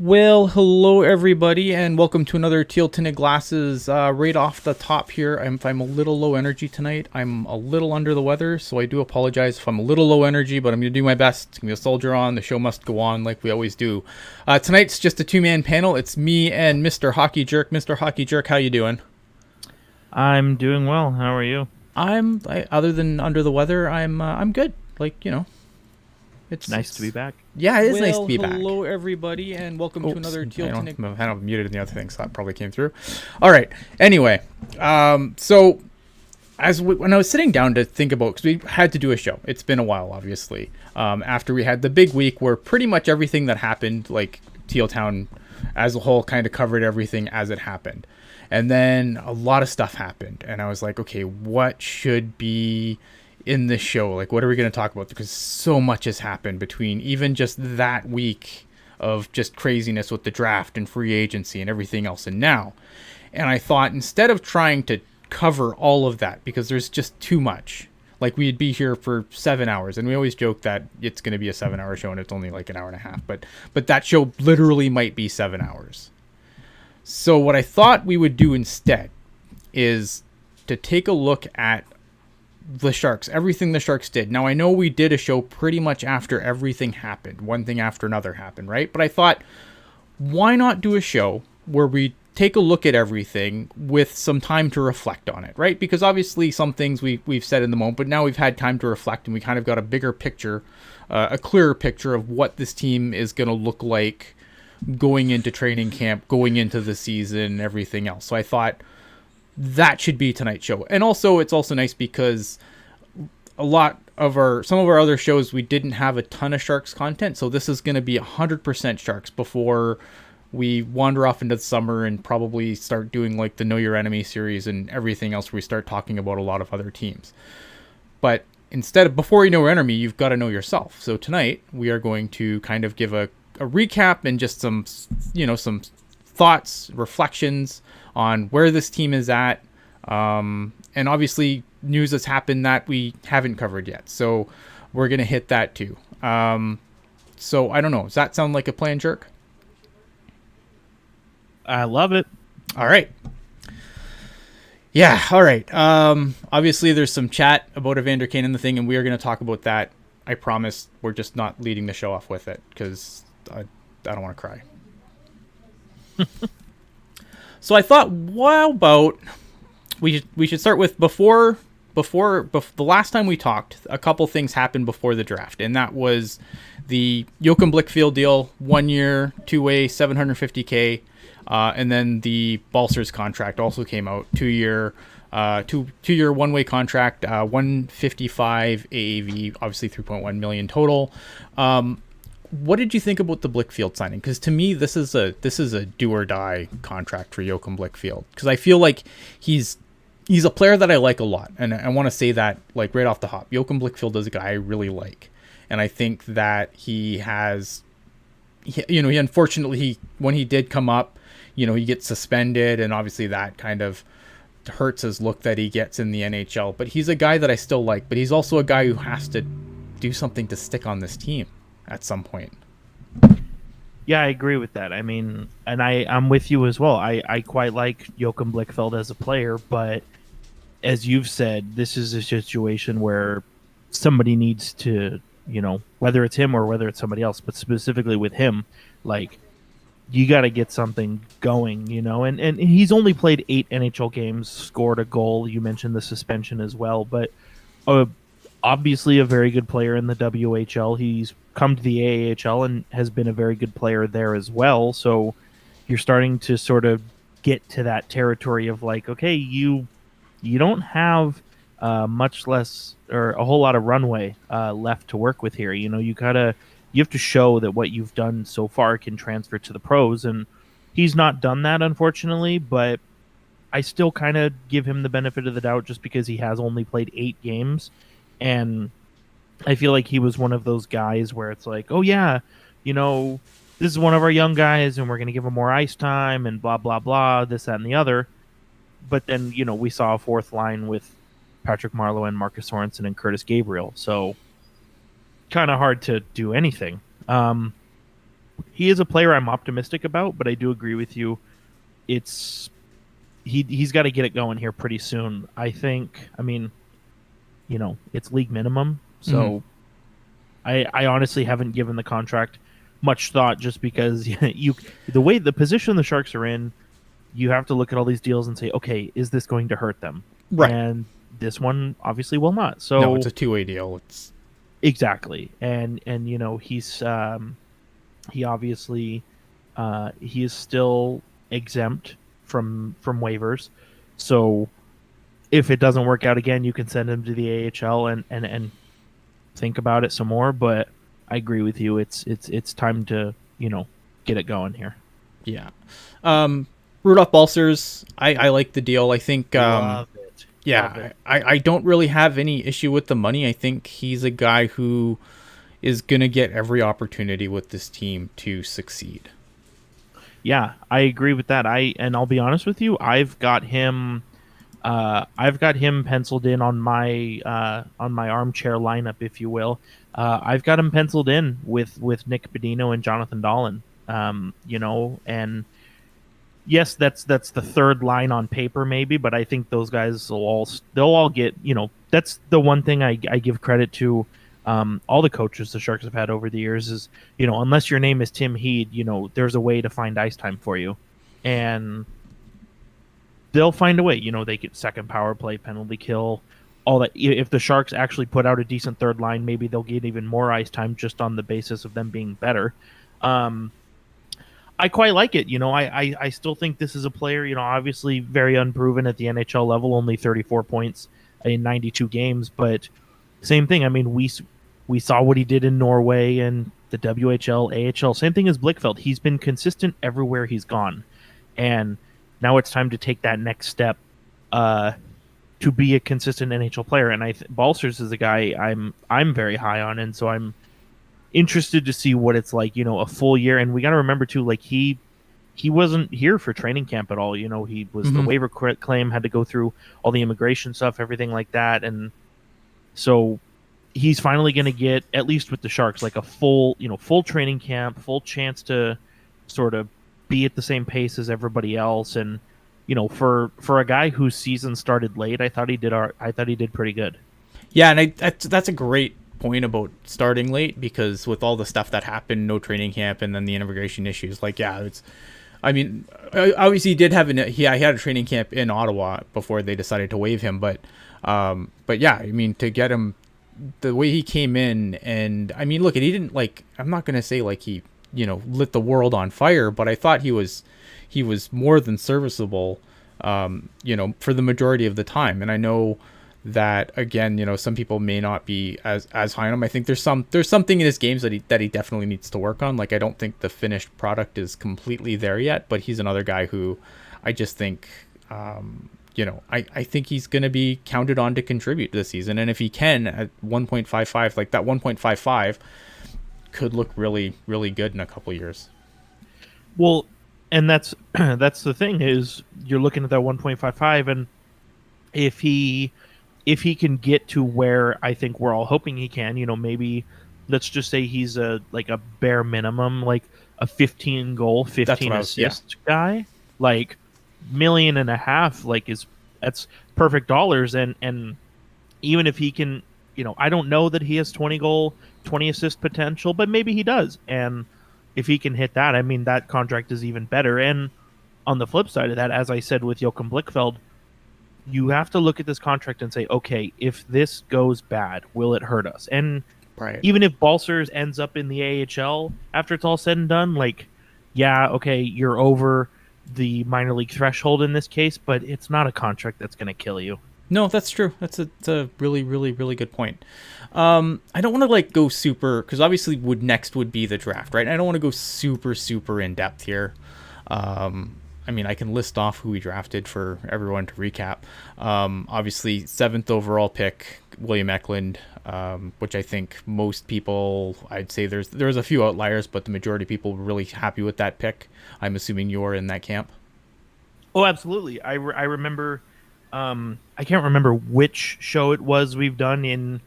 Well, hello everybody, and welcome to another Teal Tinted Glasses. Right off the top here, I'm a little low energy tonight. I'm a little under the weather, so I do apologize if I'm a little low energy, but I'm going to do my best. I'm going to soldier on. The show must go on like we always do. Tonight's just a two-man panel. It's me and Mr. Hockey Jerk. Mr. Hockey Jerk, how you doing? I'm doing well. How are you? Other than under the weather, I'm good. Like, you know. It's nice to be back. Yeah, it is nice to be back. Hello, everybody, and welcome to another Teal Tinted. I don't muted in the other thing, so that probably came through. All right. Anyway, so when I was sitting down to think about, because we had to do a show. It's been a while, obviously. After we had the big week where pretty much everything that happened, like Teal Town as a whole, kind of covered everything as it happened. And then a lot of stuff happened, and I was like, okay, what should be in this show? Like, what are we going to talk about? Because so much has happened between even just that week of just craziness with the draft and free agency and everything else and now. And I thought, instead of trying to cover all of that, because there's just too much, like, we'd be here for 7 hours, and we always joke that it's going to be a 7-hour show and it's only like an hour and a half, but that show literally might be 7 hours. So what I thought we would do instead is to take a look at the Sharks, everything the Sharks did. Now, I know we did a show pretty much after everything happened. One thing after another happened, right? But I thought, why not do a show where we take a look at everything with some time to reflect on it, right? Because obviously some things we've said in the moment, but now we've had time to reflect, and we kind of got a bigger picture, a clearer picture of what this team is going to look like going into training camp, going into the season, everything else. So I thought that should be tonight's show. And also, it's also nice because some of our other shows, we didn't have a ton of Sharks content. So this is going to be 100% Sharks before we wander off into the summer and probably start doing like the Know Your Enemy series and everything else, where we start talking about a lot of other teams. But before you know your enemy, you've got to know yourself. So tonight we are going to kind of give a recap and just some thoughts, reflections on where this team is at, and obviously news has happened that we haven't covered yet, so we're gonna hit that too. So I don't know, does that sound like a plan, Jerk? I love it. All right. Yeah, all right. Obviously there's some chat about Evander Kane and the thing, and we are going to talk about that. I promise we're just not leading the show off with it, because I don't want to cry. So I thought, how about we should start with before the last time we talked, a couple things happened before the draft, and that was the Joachim Blichfeld deal, 1 year, 2-way, $750K, and then the Balcers contract also came out, 2 year, 1-way contract, 155 AAV, obviously 3.1 million total. What did you think about the Blichfeld signing? Because to me, this is a do or die contract for Joachim Blichfeld, because I feel like he's a player that I like a lot, and I want to say that like right off the hop. Joachim Blichfeld is a guy I really like, and I think that he unfortunately when he did come up, he gets suspended, and obviously that kind of hurts his look that he gets in the NHL. But he's a guy that I still like, but he's also a guy who has to do something to stick on this team at some point. Yeah, I agree with that. I mean, and I'm with you as well. I quite like Joachim Blichfeld as a player, but as you've said, this is a situation where somebody needs to, whether it's him or whether it's somebody else, but specifically with him, like, you got to get something going, and he's only played 8 NHL games, scored a goal. You mentioned the suspension as well, but obviously a very good player in the WHL. He's come to the AHL and has been a very good player there as well. So you're starting to sort of get to that territory of like, okay, you don't have much less or a whole lot of runway left to work with here. You have to show that what you've done so far can transfer to the pros, and he's not done that, unfortunately, but I still kind of give him the benefit of the doubt just because he has only played 8 games. And I feel like he was one of those guys where it's like, oh yeah, this is one of our young guys and we're going to give him more ice time and blah, blah, blah, this, that, and the other. But then, we saw a fourth line with Patrick Marleau and Marcus Sorensen and Curtis Gabriel. So kind of hard to do anything. he is a player I'm optimistic about, but I do agree with you. He's got to get it going here pretty soon. I think. I mean, it's league minimum, so I honestly haven't given the contract much thought, just because the way the position the Sharks are in, you have to look at all these deals and say, okay, is this going to hurt them? Right. And this one obviously will not. So no, it's a two-way deal. It's exactly, and he's he obviously he is still exempt from waivers. So if it doesn't work out again, you can send him to the AHL and think about it some more. But I agree with you. It's time to get it going here. Yeah. Rudolph Balcers, I like the deal. I think Love it. yeah, Love it. I don't really have any issue with the money. I think he's a guy who is gonna get every opportunity with this team to succeed. Yeah, I agree with that. I'll be honest with you, I've got him penciled in on my armchair lineup, if you will. I've got him penciled in with Nick Bonino and Jonathan Dahlin. And yes, that's the third line on paper, maybe, but I think those guys they'll all get. That's the one thing I give credit to. All the coaches the Sharks have had over the years is, unless your name is Tim Heed, there's a way to find ice time for you, and they'll find a way. They get second power play, penalty kill, all that. If the Sharks actually put out a decent third line, maybe they'll get even more ice time just on the basis of them being better. I quite like it. I still think this is a player, obviously very unproven at the NHL level, only 34 points in 92 games, but same thing. I mean, we saw what he did in Norway and the WHL, AHL. Same thing as Blichfeld. He's been consistent everywhere he's gone, and now it's time to take that next step to be a consistent NHL player. And Balcers is a guy I'm very high on, and so I'm interested to see what it's like. A full year, and we got to remember too, like he wasn't here for training camp at all. He was the waiver claim, had to go through all the immigration stuff, everything like that, and so he's finally going to get, at least with the Sharks, like a full training camp, full chance to sort of be at the same pace as everybody else. And for a guy whose season started late, I thought he did pretty good. Yeah, and that's a great point about starting late, because with all the stuff that happened, no training camp, and then the immigration issues, like, yeah, obviously he had a training camp in Ottawa before they decided to waive him, but yeah, I mean, to get him the way he came in, and I mean, look, he didn't, like, I'm not gonna say like he lit the world on fire, but I thought he was more than serviceable, for the majority of the time. And I know that, again, some people may not be as high on him. I think there's something in his games that he definitely needs to work on. Like, I don't think the finished product is completely there yet, but he's another guy who I just think, I think he's going to be counted on to contribute this season. And if he can at 1.55, like that 1.55 could look really, really good in a couple years. Well, and that's the thing, is you're looking at that 1.55, and if he can get to where I think we're all hoping he can, maybe let's just say he's a bare minimum, like a 15 goal, 15 assist guy, like $1.5 million, like that's perfect dollars. And even if he can, I don't know that he has 20 goal, 20 assist potential, but maybe he does. And if he can hit that, I mean, that contract is even better. And on the flip side of that, as I said with Joachim Blichfeld, you have to look at this contract and say, okay, if this goes bad, will it hurt us? And right, even if Balcers ends up in the AHL after it's all said and done, like, yeah, okay, you're over the minor league threshold in this case, but it's not a contract that's going to kill you. No, that's true. That's a really, really, really good point. I don't want to go super, because obviously next would be the draft, right? I don't want to go super, super in depth here. I mean, I can list off who we drafted for everyone to recap. Obviously, 7th overall pick, William Eklund, which I think most people, I'd say there's a few outliers, but the majority of people were really happy with that pick. I'm assuming you're in that camp. Oh, absolutely. I remember, I can't remember which show it was we've done in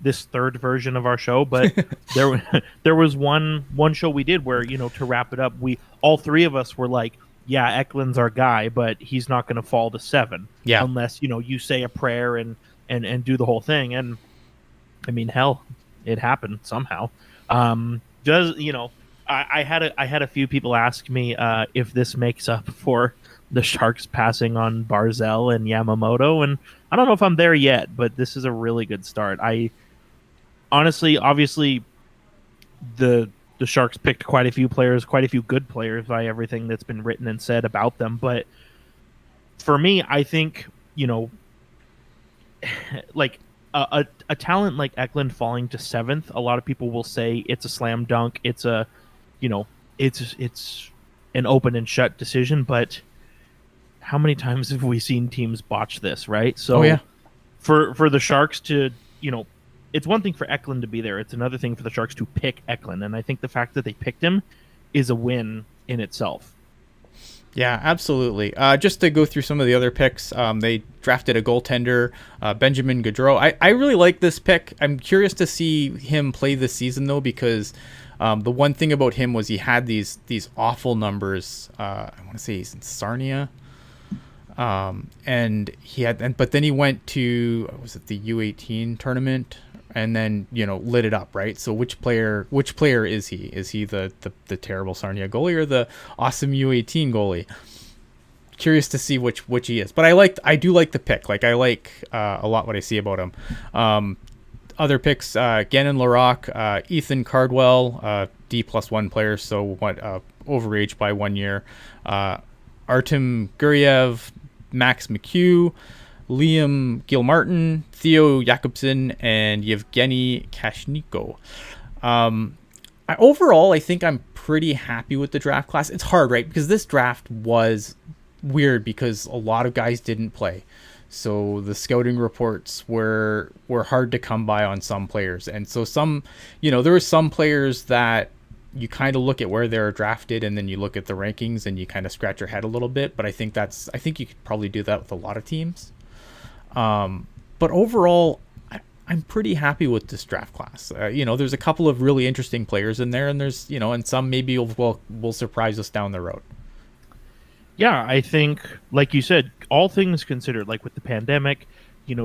this third version of our show, but there was one show we did where, to wrap it up, we all three of us were like, yeah, Eklund's our guy, but he's not going to fall to 7 unless, you say a prayer and do the whole thing. And I mean, hell, it happened somehow. I had a few people ask me if this makes up for the Sharks passing on Barzal and Yamamoto, and I don't know if I'm there yet, but this is a really good start. I honestly, obviously, the Sharks picked quite a few players, quite a few good players by everything that's been written and said about them, but for me, I think, like a talent like Eklund falling to 7th, a lot of people will say it's a slam dunk. It's a, it's an open and shut decision, but how many times have we seen teams botch this, right? So for the Sharks to, it's one thing for Eklund to be there. It's another thing for the Sharks to pick Eklund. And I think the fact that they picked him is a win in itself. Yeah, absolutely. Just to go through some of the other picks, they drafted a goaltender, Benjamin Gaudreau. I really like this pick. I'm curious to see him play this season, though, because the one thing about him was he had these awful numbers. I want to say he's in Sarnia. And but then he went to, was it the U18 tournament? And then, lit it up, right? So which player is he? Is he the terrible Sarnia goalie or the awesome U18 goalie? Curious to see which he is. But I do like the pick. Like, I like a lot what I see about him. Other picks, Gannon Larocque, Ethan Cardwell, D+1 player, so overage by 1 year. Artem Guriev, Max McHugh, Liam Gilmartin, Theo Jakobsen, and Yevgeny Kashniko. Overall, I think I'm pretty happy with the draft class. It's hard, right? Because this draft was weird because a lot of guys didn't play. So the scouting reports were hard to come by on some players. And so there were some players that you kind of look at where they're drafted and then you look at the rankings and you kind of scratch your head a little bit. But I think you could probably do that with a lot of teams. But overall, I'm pretty happy with this draft class. There's a couple of really interesting players in there, and there's, and some maybe will surprise us down the road. Yeah, I think, like you said, all things considered, like with the pandemic,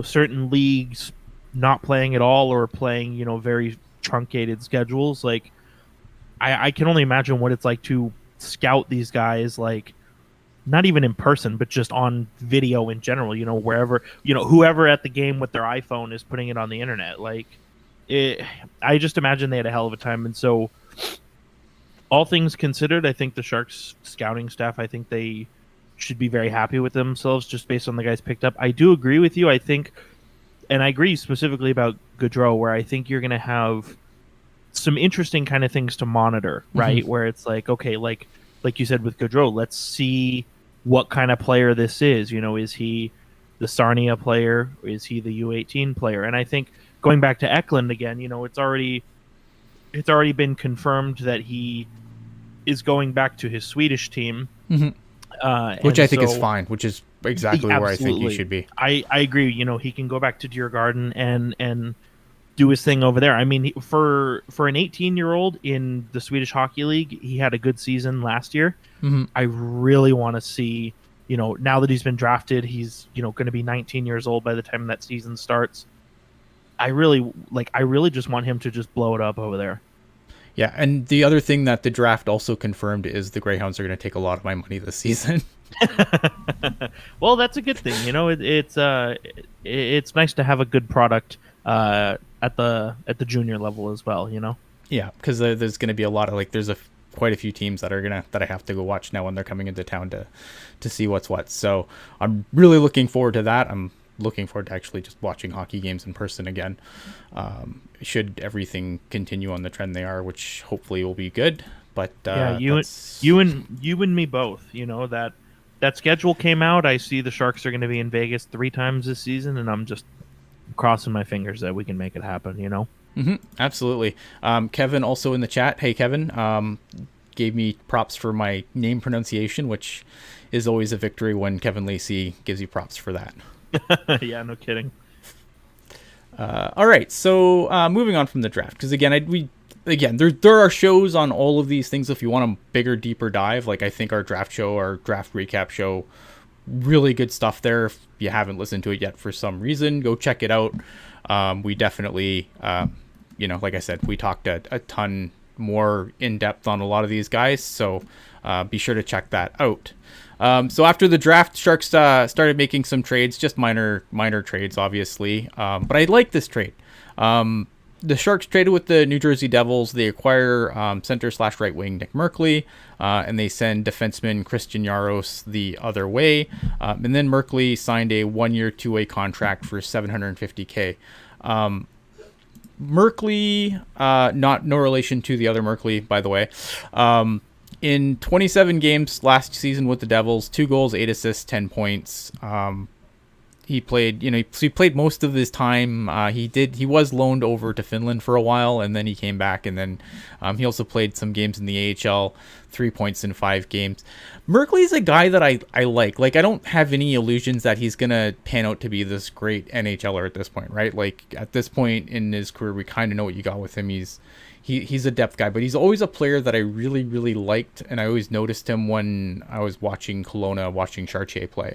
certain leagues not playing at all or playing, very truncated schedules. Like, I can only imagine what it's like to scout these guys, like, not even in person, but just on video in general, wherever, whoever at the game with their iPhone is putting it on the internet. Like, I just imagine they had a hell of a time. And so all things considered, I think the Sharks scouting staff, I think they should be very happy with themselves just based on the guys picked up. I do agree with you. I think, and I agree specifically about Gaudreau, where I think you're going to have some interesting kind of things to monitor, right? Mm-hmm. Where it's like, okay, like you said with Gaudreau, let's see what kind of player this is. Is he the Sarnia player? Or is he the U18 player? And I think going back to Eklund again, it's already been confirmed that he is going back to his Swedish team. Mm-hmm. Which I think is fine, which is exactly where I think he should be. I agree. He can go back to Djurgården and do his thing over there. I mean, for an 18-year-old in the Swedish Hockey League, he had a good season last year. Mm-hmm. I really want to see, now that he's been drafted, he's, going to be 19 years old by the time that season starts. I really just want him to just blow it up over there. Yeah, and the other thing that the draft also confirmed is the Greyhounds are going to take a lot of my money this season. Well, that's a good thing. It's nice to have a good product at the junior level as well. Yeah, because there's going to be a lot of there's quite a few teams that I have to go watch now when they're coming into town to see what's what. So I'm really looking forward to that. I'm looking forward to actually just watching hockey games in person again. Should everything continue on the trend they are, which hopefully will be good. But you and me both. That schedule came out. I see the Sharks are going to be in Vegas 3 times this season, and I'm just crossing my fingers that we can make it happen. Mm-hmm, absolutely. Kevin also in the chat. Hey, Kevin, gave me props for my name pronunciation, which is always a victory when Kevin Lacey gives you props for that. Yeah, no kidding. All right, so moving on from the draft, because there are shows on all of these things if you want a bigger, deeper dive. Like I think our draft show, our draft recap show, really good stuff there. If you haven't listened to it yet for some reason, go check it out. We definitely, like I said, we talked a ton more in depth on a lot of these guys, so be sure to check that out. So after the draft, Sharks started making some trades, just minor trades, obviously. But I like this trade. The Sharks traded with the New Jersey Devils. They acquire center/right wing Nick Merkley, and they send defenseman Christian Jaros the other way. And then Merkley signed a 1-year, 2-way contract for $750K. Merkley, no relation to the other Merkley, by the way. In 27 games last season with the Devils, 2 goals, 8 assists, 10 points. He played, he played most of his time. He was loaned over to Finland for a while, and then he came back, and then he also played some games in the AHL, 3 points in 5 games. Merkley's a guy that I like. Like, I don't have any illusions that he's going to pan out to be this great NHLer at this point, right? Like, at this point in his career, we kind of know what you got with him. He's a depth guy, but he's always a player that I really, really liked, and I always noticed him when I was watching Kelowna, watching Chartier play.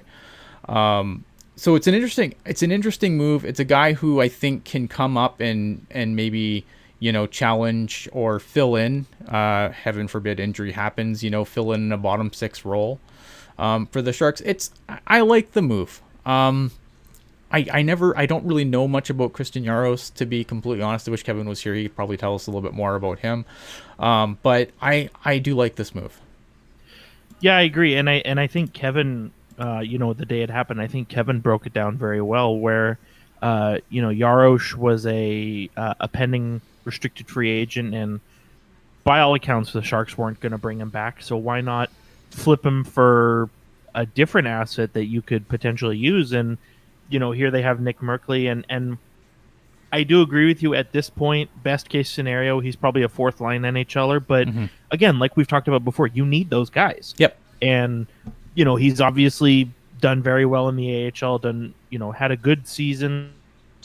So it's an interesting move. It's a guy who I think can come up and maybe, challenge or fill in, heaven forbid injury happens, fill in a bottom 6 role, for the Sharks. I like the move. I don't really know much about Christian Jaros, to be completely honest. I wish Kevin was here. He could probably tell us a little bit more about him. But I do like this move. Yeah, I agree. And I think Kevin, the day it happened, I think Kevin broke it down very well, where, Jaros was a pending restricted free agent, and by all accounts, the Sharks weren't going to bring him back. So why not flip him for a different asset that you could potentially use? And, here they have Nick Merkley, and I do agree with you at this point. Best case scenario, he's probably a 4th line NHLer, but again, like we've talked about before, you need those guys. Yep. And, he's obviously done very well in the AHL, had a good season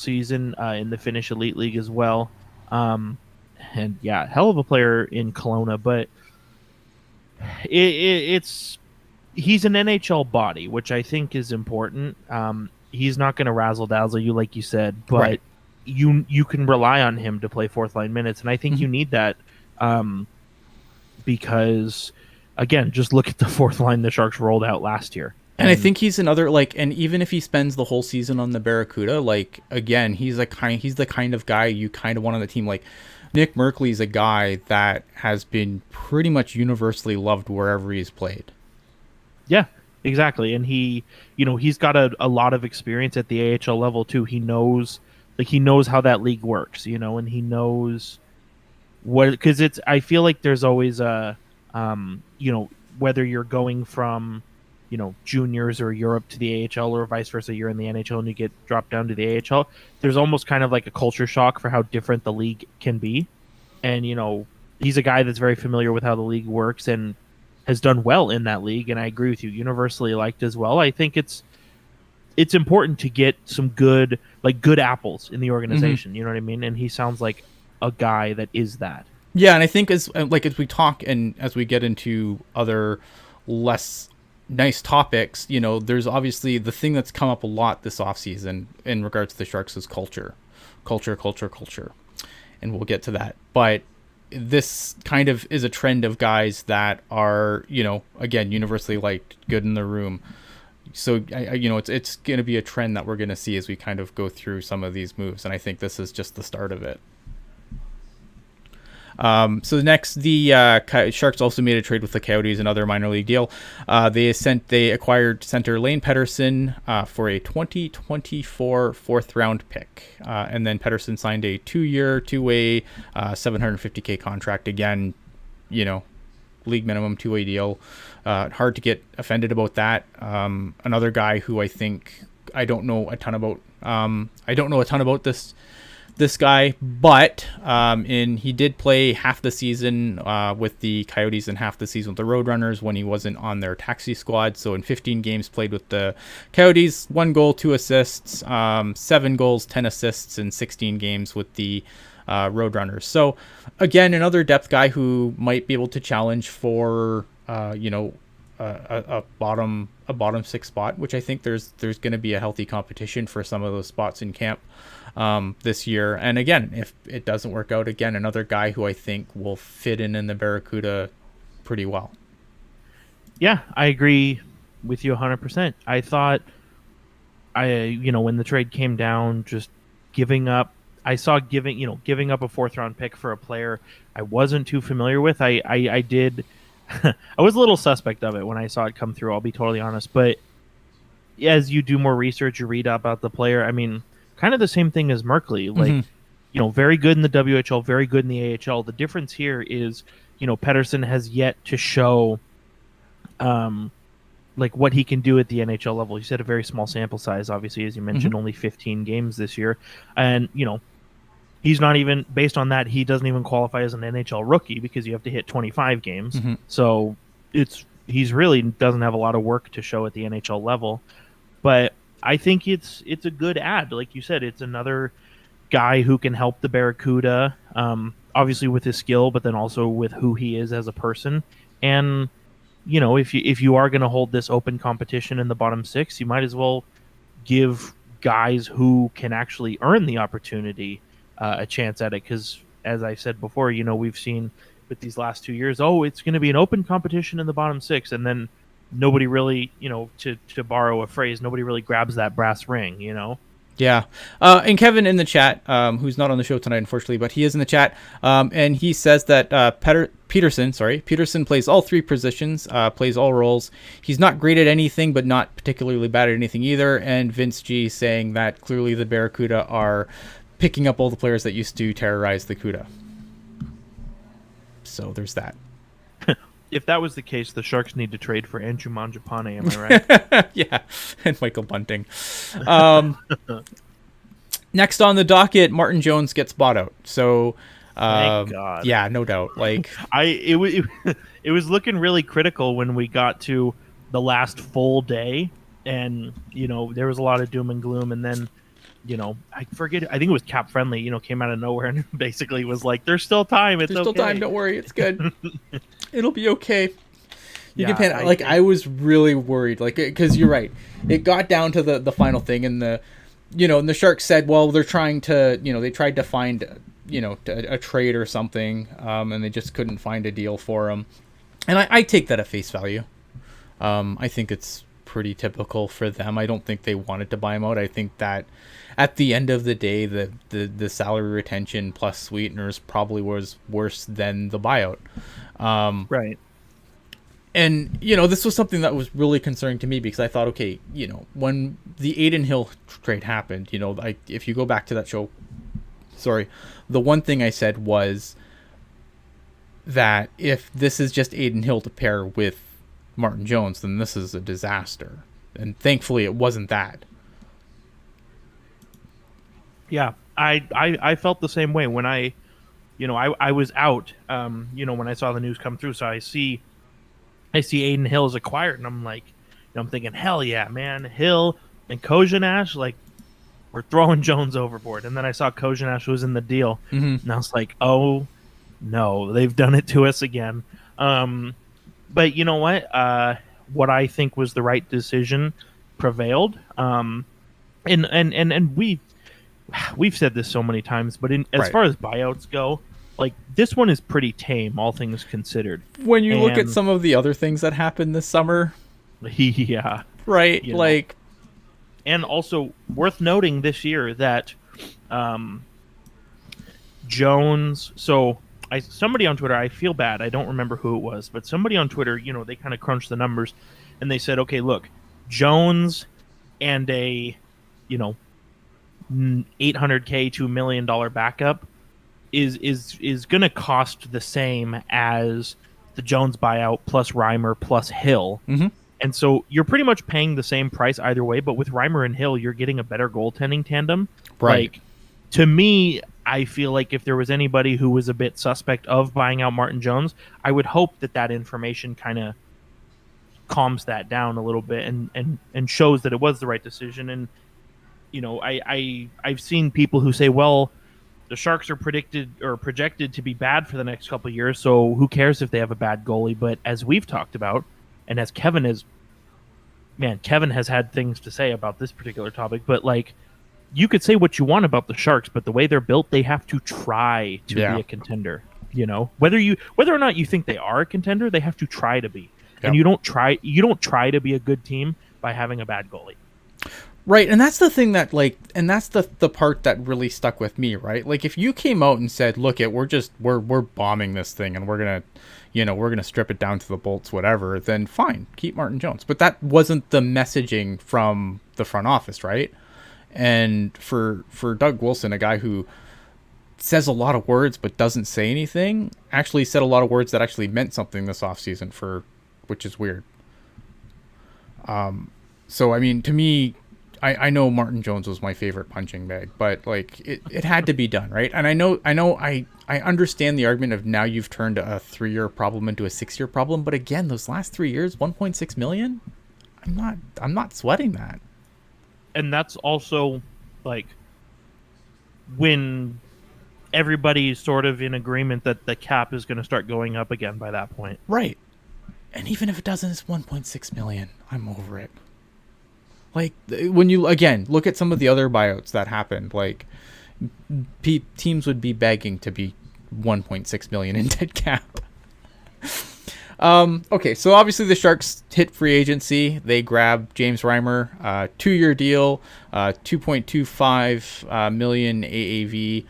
in the Finnish Elite League as well. And yeah, hell of a player in Kelowna, but he's an NHL body, which I think is important. He's not going to razzle dazzle you, like you said, but right. you can rely on him to play 4th line minutes, and I think you need that, because again, just look at the 4th line the Sharks rolled out last year. And I think he's another, and even if he spends the whole season on the Barracuda, again, he's the kind of guy you kind of want on the team. Like, Nick Merkley's a guy that has been pretty much universally loved wherever he's played. Yeah, exactly. And he's got a lot of experience at the AHL level too. He knows how that league works, and he knows because I feel like there's always a, whether you're going from, juniors or Europe to the AHL or vice versa, you're in the NHL and you get dropped down to the AHL, there's almost kind of like a culture shock for how different the league can be. And, he's a guy that's very familiar with how the league works and has done well in that league. And I agree with you, universally liked as well. I think it's important to get some good apples in the organization. You know what I mean? And he sounds like a guy that is that. Yeah. And I think as we talk and as we get into other less nice topics, there's obviously the thing that's come up a lot this offseason in regards to the Sharks is culture. And we'll get to that. But this kind of is a trend of guys that are, again, universally liked, good in the room. So, it's going to be a trend that we're going to see as we kind of go through some of these moves. And I think this is just the start of it. So next, the Sharks also made a trade with the Coyotes, another minor league deal. They acquired center Lane Pederson for a 2024 4th round pick, and then Pederson signed a 2-year, 2-way, $750K contract. Again, league minimum 2-way deal. Hard to get offended about that. Another guy who I don't know a ton about. I don't know a ton about this guy, but he did play half the season with the Coyotes and half the season with the Roadrunners when he wasn't on their taxi squad. So in 15 games played with the Coyotes, 1 goal, 2 assists, 7 goals, 10 assists in 16 games with the Roadrunners. So again, another depth guy who might be able to challenge for a bottom 6 spot, which I think there's going to be a healthy competition for some of those spots in camp this year. And again, if it doesn't work out, again, another guy who I think will fit in the Barracuda pretty well. Yeah, I agree with you 100%. I thought when the trade came down, just giving up a 4th round pick for a player I wasn't too familiar with. I did I was a little suspect of it when I saw it come through, I'll be totally honest. But as you do more research, you read about the player. I mean, kind of the same thing as Merkley. Like, very good in the WHL, very good in the AHL. The difference here is, Pederson has yet to show what he can do at the NHL level. He's had a very small sample size, obviously, as you mentioned, only 15 games this year. And, he's not even, based on that, he doesn't even qualify as an NHL rookie because you have to hit 25 games. So he's really doesn't have a lot of work to show at the NHL level. But I think it's a good ad. Like you said, it's another guy who can help the Barracuda, obviously with his skill, but then also with who he is as a person. And, if you are going to hold this open competition in the bottom 6, you might as well give guys who can actually earn the opportunity a chance at it, because as I said before, we've seen with these last 2 years, it's going to be an open competition in the bottom 6, and then nobody really, to borrow a phrase, nobody really grabs that brass ring, Yeah. And Kevin in the chat, who's not on the show tonight, unfortunately, but he is in the chat, and he says that Pederson plays all 3 positions, plays all roles. He's not great at anything, but not particularly bad at anything either. And Vince G saying that clearly the Barracuda are picking up all the players that used to terrorize the CUDA. So there's that. If that was the case, the Sharks need to trade for Andrew Mangiapane, am I right? Yeah, and Michael Bunting. Next on the docket, Martin Jones gets bought out. So, thank God. Yeah, no doubt. Like it was looking really critical when we got to the last full day, and there was a lot of doom and gloom, and then I forget. I think it was Cap Friendly. Came out of nowhere and basically was like, "There's still time. It's okay. There's still time. Don't worry. It's good. It'll be okay." You can pan. I was really worried, because you're right. It got down to the final thing, and and the Sharks said, "Well, they're trying to, they tried to find, a trade or something, and they just couldn't find a deal for him." And I take that at face value. I think it's pretty typical for them. I don't think they wanted to buy him out. I think that at the end of the day, the salary retention plus sweeteners probably was worse than the buyout. Right. And, this was something that was really concerning to me because I thought, okay, when the Adin Hill trade happened, if you go back to that show, the one thing I said was that if this is just Adin Hill to pair with Martin Jones, then this is a disaster. And thankfully it wasn't that. Yeah, I felt the same way when I was out, when I saw the news come through. So I see Adin Hill is acquired, and I'm like, I'm thinking, hell yeah, man, Hill and Cogliano, we're throwing Jones overboard. And then I saw Cogliano was in the deal, and I was like, oh no, they've done it to us again. But you know what? What I think was the right decision prevailed. And we've said this so many times, but as far as buyouts go, this one is pretty tame, all things considered. When you look at some of the other things that happened this summer, yeah, right, and also worth noting this year that Jones. So somebody on Twitter, I feel bad, I don't remember who it was, but somebody on Twitter, they kind of crunched the numbers, and they said, okay, look, Jones and a $800K to $1 million backup is going to cost the same as the Jones buyout plus Riemer plus Hill. And so you're pretty much paying the same price either way, but with Riemer and Hill, you're getting a better goaltending tandem. Right. to me, I feel like if there was anybody who was a bit suspect of buying out Martin Jones, I would hope that information kind of calms that down a little bit and shows that it was the right decision. And I've seen people who say, well, the Sharks are projected to be bad for the next couple of years, so who cares if they have a bad goalie? But as we've talked about, and as Kevin has had things to say about this particular topic, but like, you could say what you want about the Sharks, but the way they're built, they have to try to be a contender. Whether or not you think they are a contender, they have to try to be. Yep. And you don't try to be a good team by having a bad goalie. Right, and that's the thing that that's the part that really stuck with me, right? Like, if you came out and said, "Look, we're bombing this thing, and we're gonna strip it down to the bolts, whatever," then fine, keep Martin Jones. But that wasn't the messaging from the front office, right? And for Doug Wilson, a guy who says a lot of words but doesn't say anything, actually said a lot of words that actually meant something this offseason, which is weird. So I mean, to me, I know Martin Jones was my favorite punching bag, but like it had to be done, right? And I understand the argument of now you've turned a 3-year problem into a 6-year problem, but again, those last 3 years, 1.6 million, I'm not sweating that. And that's also like when everybody's sort of in agreement that the cap is going to start going up again by that point. Right. And even if it doesn't, it's 1.6 million. I'm over it. Like, when you, again, look at some of the other buyouts that happened, like, teams would be begging to be 1.6 million in dead cap. Okay, so obviously the Sharks hit free agency. They grabbed James Riemer, 2-year deal, 2.25 million AAV.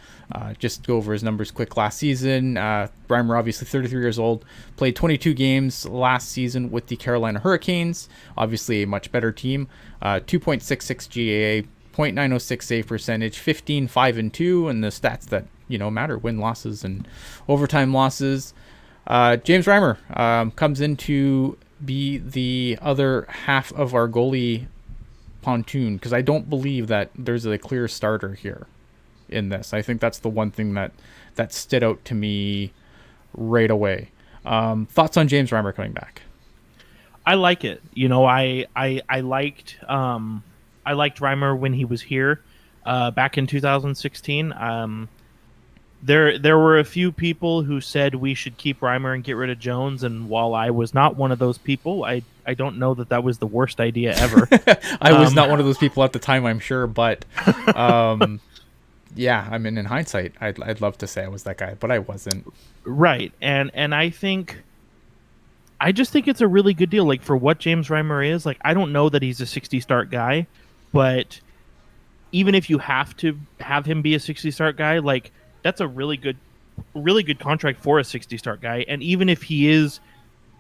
Just to go over his numbers quick last season. Riemer, obviously 33 years old, played 22 games last season with the Carolina Hurricanes. Obviously a much better team. 2.66 GAA, 0.906 save percentage, 15-5-2, and the stats that matter: win losses and overtime losses. James Riemer comes in to be the other half of our goalie pontoon, because I don't believe that there's a clear starter here in this. I think that's the one thing that stood out to me right away. Thoughts on James Riemer coming back? I like it. I liked Riemer when he was here back in 2016. There were a few people who said we should keep Riemer and get rid of Jones, and while I was not one of those people, I don't know that was the worst idea ever. I was not one of those people at the time, I'm sure, but yeah, I mean, in hindsight, I'd love to say I was that guy, but I wasn't. Right, and I just think it's a really good deal. Like, for what James Riemer is, like, I don't know that he's a 60-start guy, but even if you have to have him be a 60-start guy, like, that's a really good contract for a 60-start guy. And even if he is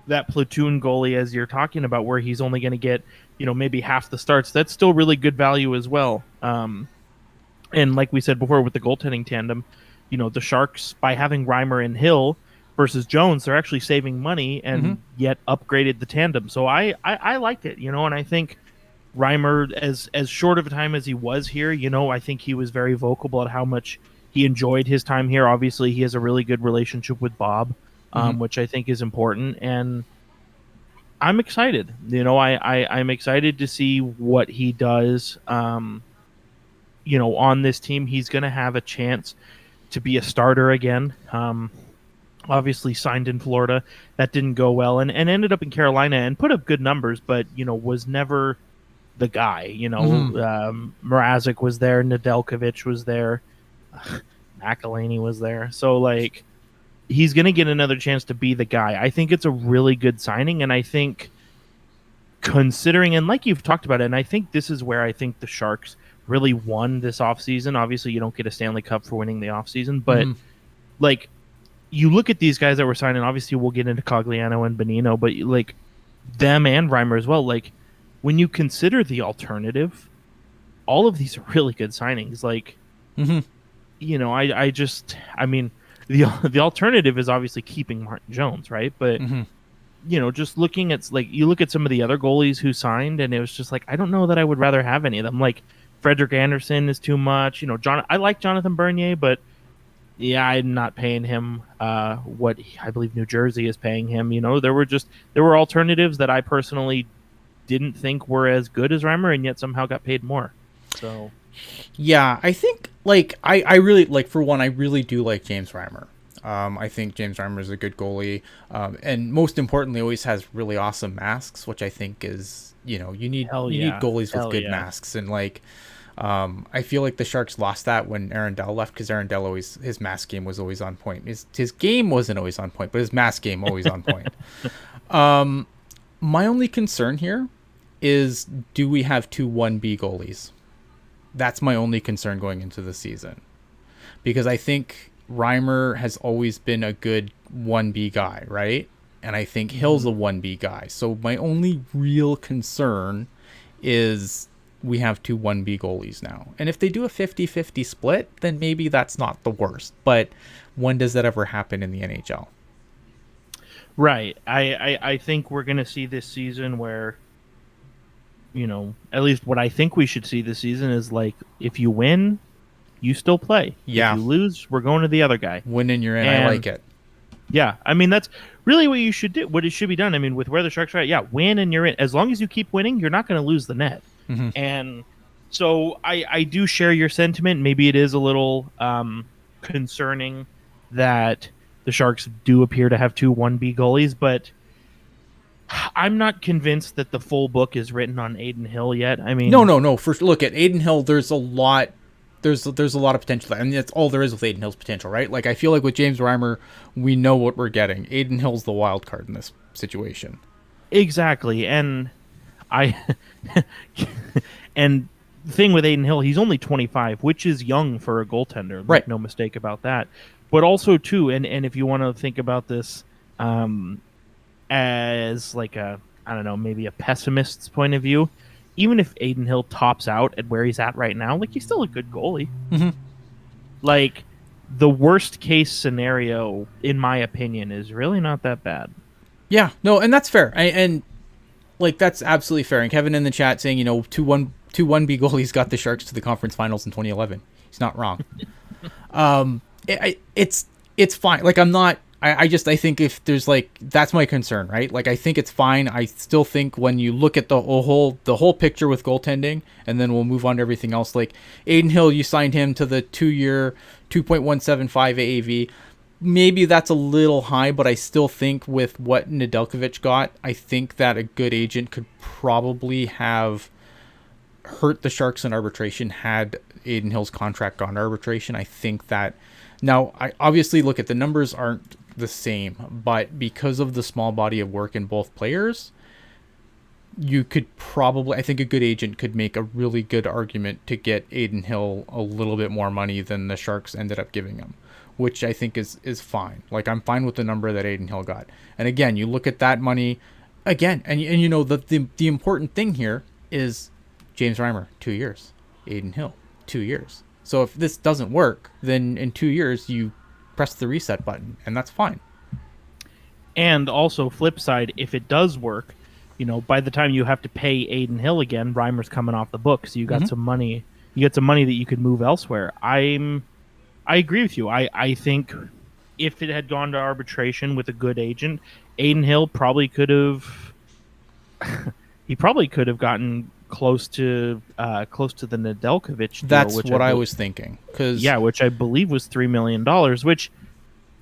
that platoon goalie, as you're talking about, where he's only going to get, maybe half the starts, that's still really good value as well. And like we said before with the goaltending tandem, the Sharks, by having Riemer and Hill versus Jones, they're actually saving money and yet upgraded the tandem. So I like it, and I think Riemer, as short of a time as he was here, I think he was very vocal about how much he enjoyed his time here. Obviously, he has a really good relationship with Bob, which I think is important. And I'm excited. I'm excited to see what he does. On this team, he's going to have a chance to be a starter again. Obviously signed in Florida. That didn't go well, and ended up in Carolina and put up good numbers, but, was never the guy. Mrazek was there. Nedeljkovic was there. McElhaney was there. So, like, he's going to get another chance to be the guy. I think it's a really good signing, and I think considering, and like you've talked about it, and I think this is where I think the Sharks really won this offseason. Obviously, you don't get a Stanley Cup for winning the offseason, but like, you look at these guys that were signing, obviously we'll get into Cogliano and Bonino, but like them and Riemer as well, like, when you consider the alternative, all of these are really good signings. Like, I mean, the alternative is obviously keeping Martin Jones, right? But just looking at, like, you look at some of the other goalies who signed, and it was just like, I don't know that I would rather have any of them. Like, Frederik Andersen is too much. I like Jonathan Bernier, but yeah, I'm not paying him what I believe New Jersey is paying him. There were alternatives that I personally didn't think were as good as Riemer, and yet somehow got paid more. So, yeah, I think I really for one, I really do like James Riemer. I think James Riemer is a good goalie, and most importantly, always has really awesome masks, which I think is you need goalies with good masks, and I feel like the Sharks lost that when Arundel left, because Arundel his mask game was always on point. His game wasn't always on point, but his mask game always on point. My only concern here is, do we have two 1B goalies? That's my only concern going into the season, because I think Riemer has always been a good 1B guy, right? And I think Hill's a 1B guy. So my only real concern is we have two 1B goalies now. And if they do a 50-50 split, then maybe that's not the worst. But when does that ever happen in the NHL? Right. I think we're going to see this season where, at least what I think we should see this season is if you win, you still play. Yeah. If you lose, we're going to the other guy. Win and you're in. I like it. Yeah. I mean, that's really what you should do. What it should be done. I mean, with where the Sharks are at, yeah, win and you're in. As long as you keep winning, you're not going to lose the net. Mm-hmm. And so I do share your sentiment. Maybe it is a little concerning that the Sharks do appear to have two 1B goalies, but I'm not convinced that the full book is written on Adin Hill yet. I mean, no. First, look at Adin Hill. There's a lot. There's a lot of potential there, and that's all there is with Adin Hill's potential, right? I feel like with James Riemer, we know what we're getting. Adin Hill's the wild card in this situation. Exactly, and and the thing with Adin Hill, he's only 25, which is young for a goaltender. Right. No mistake about that. But also too, and if you want to think about this as maybe a pessimist's point of view, even if Adin Hill tops out at where he's at right now, he's still a good goalie. Mm-hmm. The worst case scenario, in my opinion, is really not that bad. Yeah, no, and that's fair. That's absolutely fair. And Kevin in the chat saying, two 1B goalies got the Sharks to the conference finals in 2011. He's not wrong. It's fine. I think if there's that's my concern, right? I think it's fine. I still think when you look at the whole picture with goaltending, and then we'll move on to everything else. Adin Hill, you signed him to the 2-year, $2.175 AAV. Maybe that's a little high, but I still think with what Nedeljkovic got, I think that a good agent could probably have hurt the Sharks in arbitration had Adin Hill's contract gone to arbitration. I think that now, I obviously look at the numbers aren't the same, but because of the small body of work in both players, you could probably, I think a good agent could make a really good argument to get Adin Hill a little bit more money than the Sharks ended up giving him, which I think is fine. I'm fine with the number that Adin Hill got. And again, you look at that money again, and the important thing here is James Riemer, 2 years. Adin Hill, 2 years. So if this doesn't work, then in 2 years you press the reset button, and that's fine. And also, flip side, if it does work, by the time you have to pay Adin Hill again, Reimer's coming off the books. So you got some money. You get some money that you could move elsewhere. I agree with you. I think if it had gone to arbitration with a good agent, Adin Hill probably could have. He probably could have gotten close to the Nedeljkovic deal. That's what I was thinking. Which I believe was $3 million, which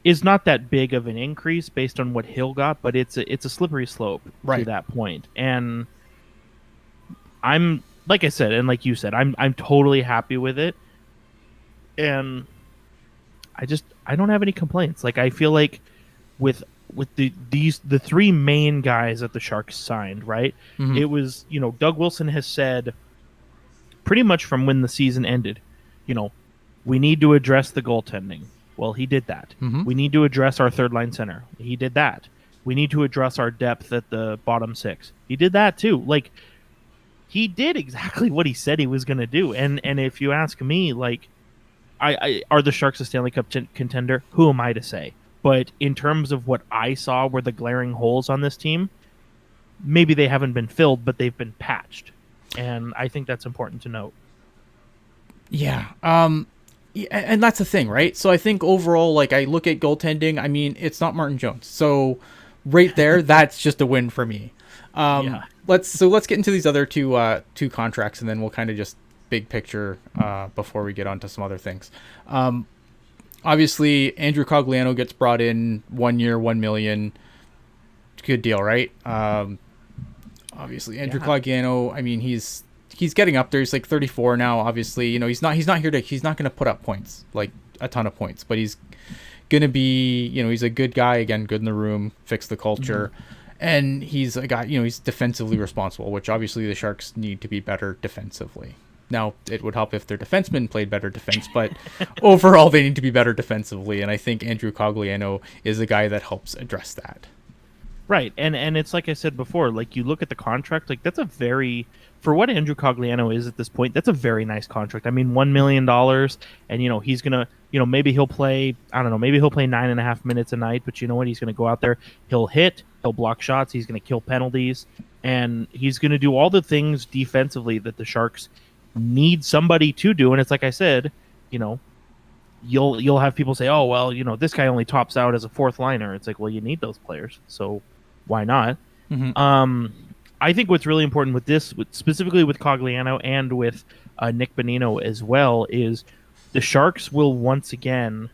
is not that big of an increase based on what Hill got, but it's a slippery slope to that point. And I'm, like I said, and like you said, I'm totally happy with it. And I don't have any complaints. I feel like with the three main guys that the Sharks signed, right? Mm-hmm. It was, Doug Wilson has said pretty much from when the season ended, we need to address the goaltending. Well, he did that. Mm-hmm. We need to address our third line center. He did that. We need to address our depth at the bottom six. He did that too. He did exactly what he said he was going to do. And if you ask me, I are the Sharks a Stanley Cup contender? Who am I to say? But in terms of what I saw were the glaring holes on this team, maybe they haven't been filled, but they've been patched. And I think that's important to note. Yeah. And that's the thing, right? So I think overall, like I look at goaltending, I mean, it's not Martin Jones. So right there, that's just a win for me. Yeah. Let's get into these other two contracts, and then we'll kind of just big picture before we get on to some other things. Obviously, Andrew Cogliano gets brought in 1 year, 1 million. Good deal, right? Obviously, Andrew Cogliano. I mean, he's getting up there. He's like 34 now. Obviously, he's not going to put up points, like a ton of points, but he's going to be, he's a good guy, again, good in the room, fix the culture. And he's a guy, he's defensively responsible, which obviously the Sharks need to be better defensively. Now, it would help if their defensemen played better defense, but overall they need to be better defensively, and I think Andrew Cogliano is a guy that helps address that. Right, and it's like I said before, like you look at the contract, like that's a very, for what Andrew Cogliano is at this point, that's a very nice contract. I mean, $1 million, and he's gonna, maybe he'll play, I don't know, maybe he'll play 9.5 minutes a night, but you know what? He's gonna go out there, he'll hit, he'll block shots, he's gonna kill penalties, and he's gonna do all the things defensively that the Sharks need somebody to do. And it's like I said, you'll have people say, oh well, this guy only tops out as a fourth liner. It's like, well, you need those players, so why not? I think what's really important with this, specifically with Cogliano and with Nick Bonino as well, is the Sharks will once again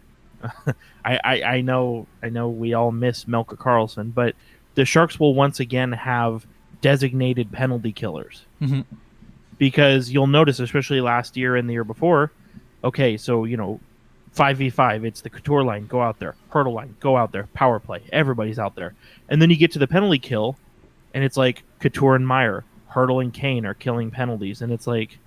I know we all miss Melker Karlsson, but the Sharks will once again have designated penalty killers. Because you'll notice, especially last year and the year before, okay, so 5v5, it's the Couture line, go out there, Hurdle line, go out there, power play, everybody's out there. And then you get to the penalty kill, and it's like Couture and Meyer, Hurdle and Kane are killing penalties, and it's like,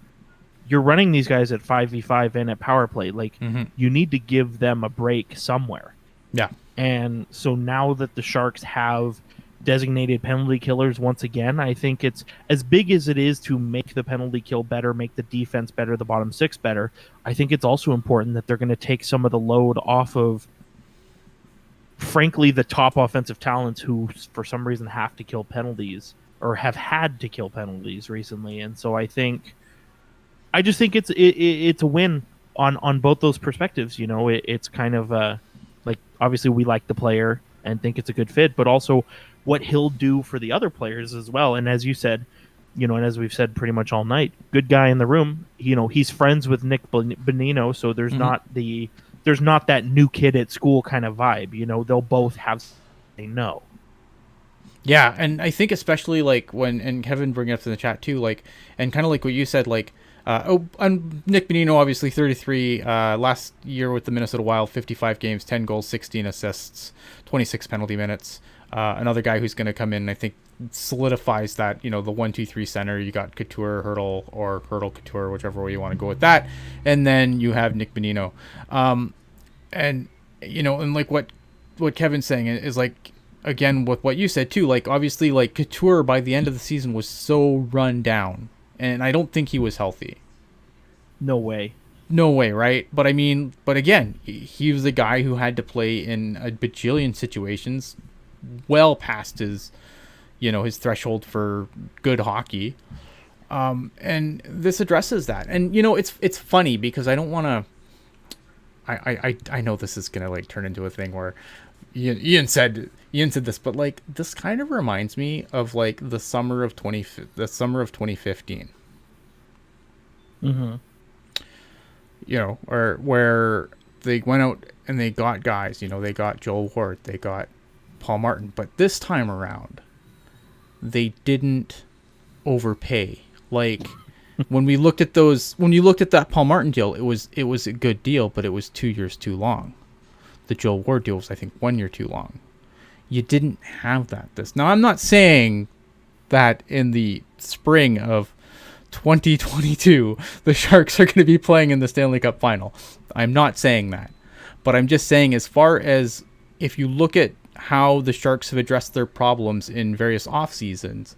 you're running these guys at 5v5 and at power play, like, you need to give them a break somewhere. Yeah. And so now that the Sharks have designated penalty killers once again, I think it's as big as it is to make the penalty kill better, make the defense better, the bottom six better. I think it's also important that they're going to take some of the load off of, frankly, the top offensive talents who for some reason have to kill penalties or have had to kill penalties recently. And so I just think it's a win on both those perspectives. It's kind of like, obviously we like the player and think it's a good fit, but also what he'll do for the other players as well. And as you said, and as we've said pretty much all night, good guy in the room. He's friends with Nick Bonino, so there's not that new kid at school kind of vibe. They'll both have they know. Yeah, and I think especially like when, and Kevin bringing up in the chat too, like, and kind of like what you said, like, and Nick Bonino, obviously 33, last year with the Minnesota Wild, 55 games, 10 goals, 16 assists, 26 penalty minutes. Another guy who's going to come in, I think, solidifies that, the 1-2-3 center. You got Couture, Hurdle, or Hurdle Couture, whichever way you want to go with that. And then you have Nick Bonino. And like what Kevin's saying is like, again, with what you said too, like obviously like Couture by the end of the season was so run down, and I don't think he was healthy. No way, right? But I mean, again, he was a guy who had to play in a bajillion situations well past his threshold for good hockey. And this addresses that. And it's funny because I don't want to, I know this is gonna like turn into a thing where Ian said this, but like this kind of reminds me of like the summer of 2015. Or where they went out and they got guys. They got Joel Ward, they got Paul Martin, but this time around they didn't overpay. Like when you looked at that Paul Martin deal, it was a good deal, but it was 2 years too long. The Joel Ward deal was, I think, 1 year too long. You didn't have that. Now, I'm not saying that in the spring of 2022, the Sharks are going to be playing in the Stanley Cup final. I'm not saying that. But I'm just saying, as far as if you look at how the Sharks have addressed their problems in various off seasons,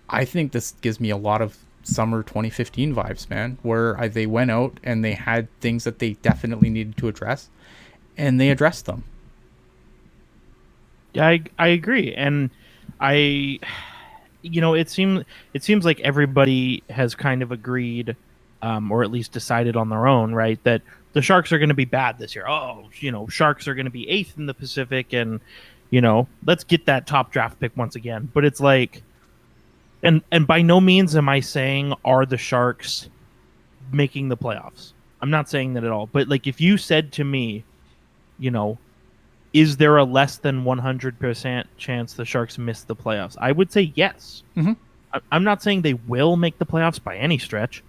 I think this gives me a lot of summer 2015 vibes, man, where they went out and they had things that they definitely needed to address, and they addressed them. Yeah, I agree, and it seems like everybody has kind of agreed or at least decided on their own, right, that the Sharks are going to be bad this year. Oh, Sharks are going to be 8th in the Pacific, and let's get that top draft pick once again. But it's like, and by no means am I saying are the Sharks making the playoffs. I'm not saying that at all. But like, if you said to me, is there a less than 100% chance the Sharks miss the playoffs? I would say yes. Mm-hmm. I'm not saying they will make the playoffs by any stretch,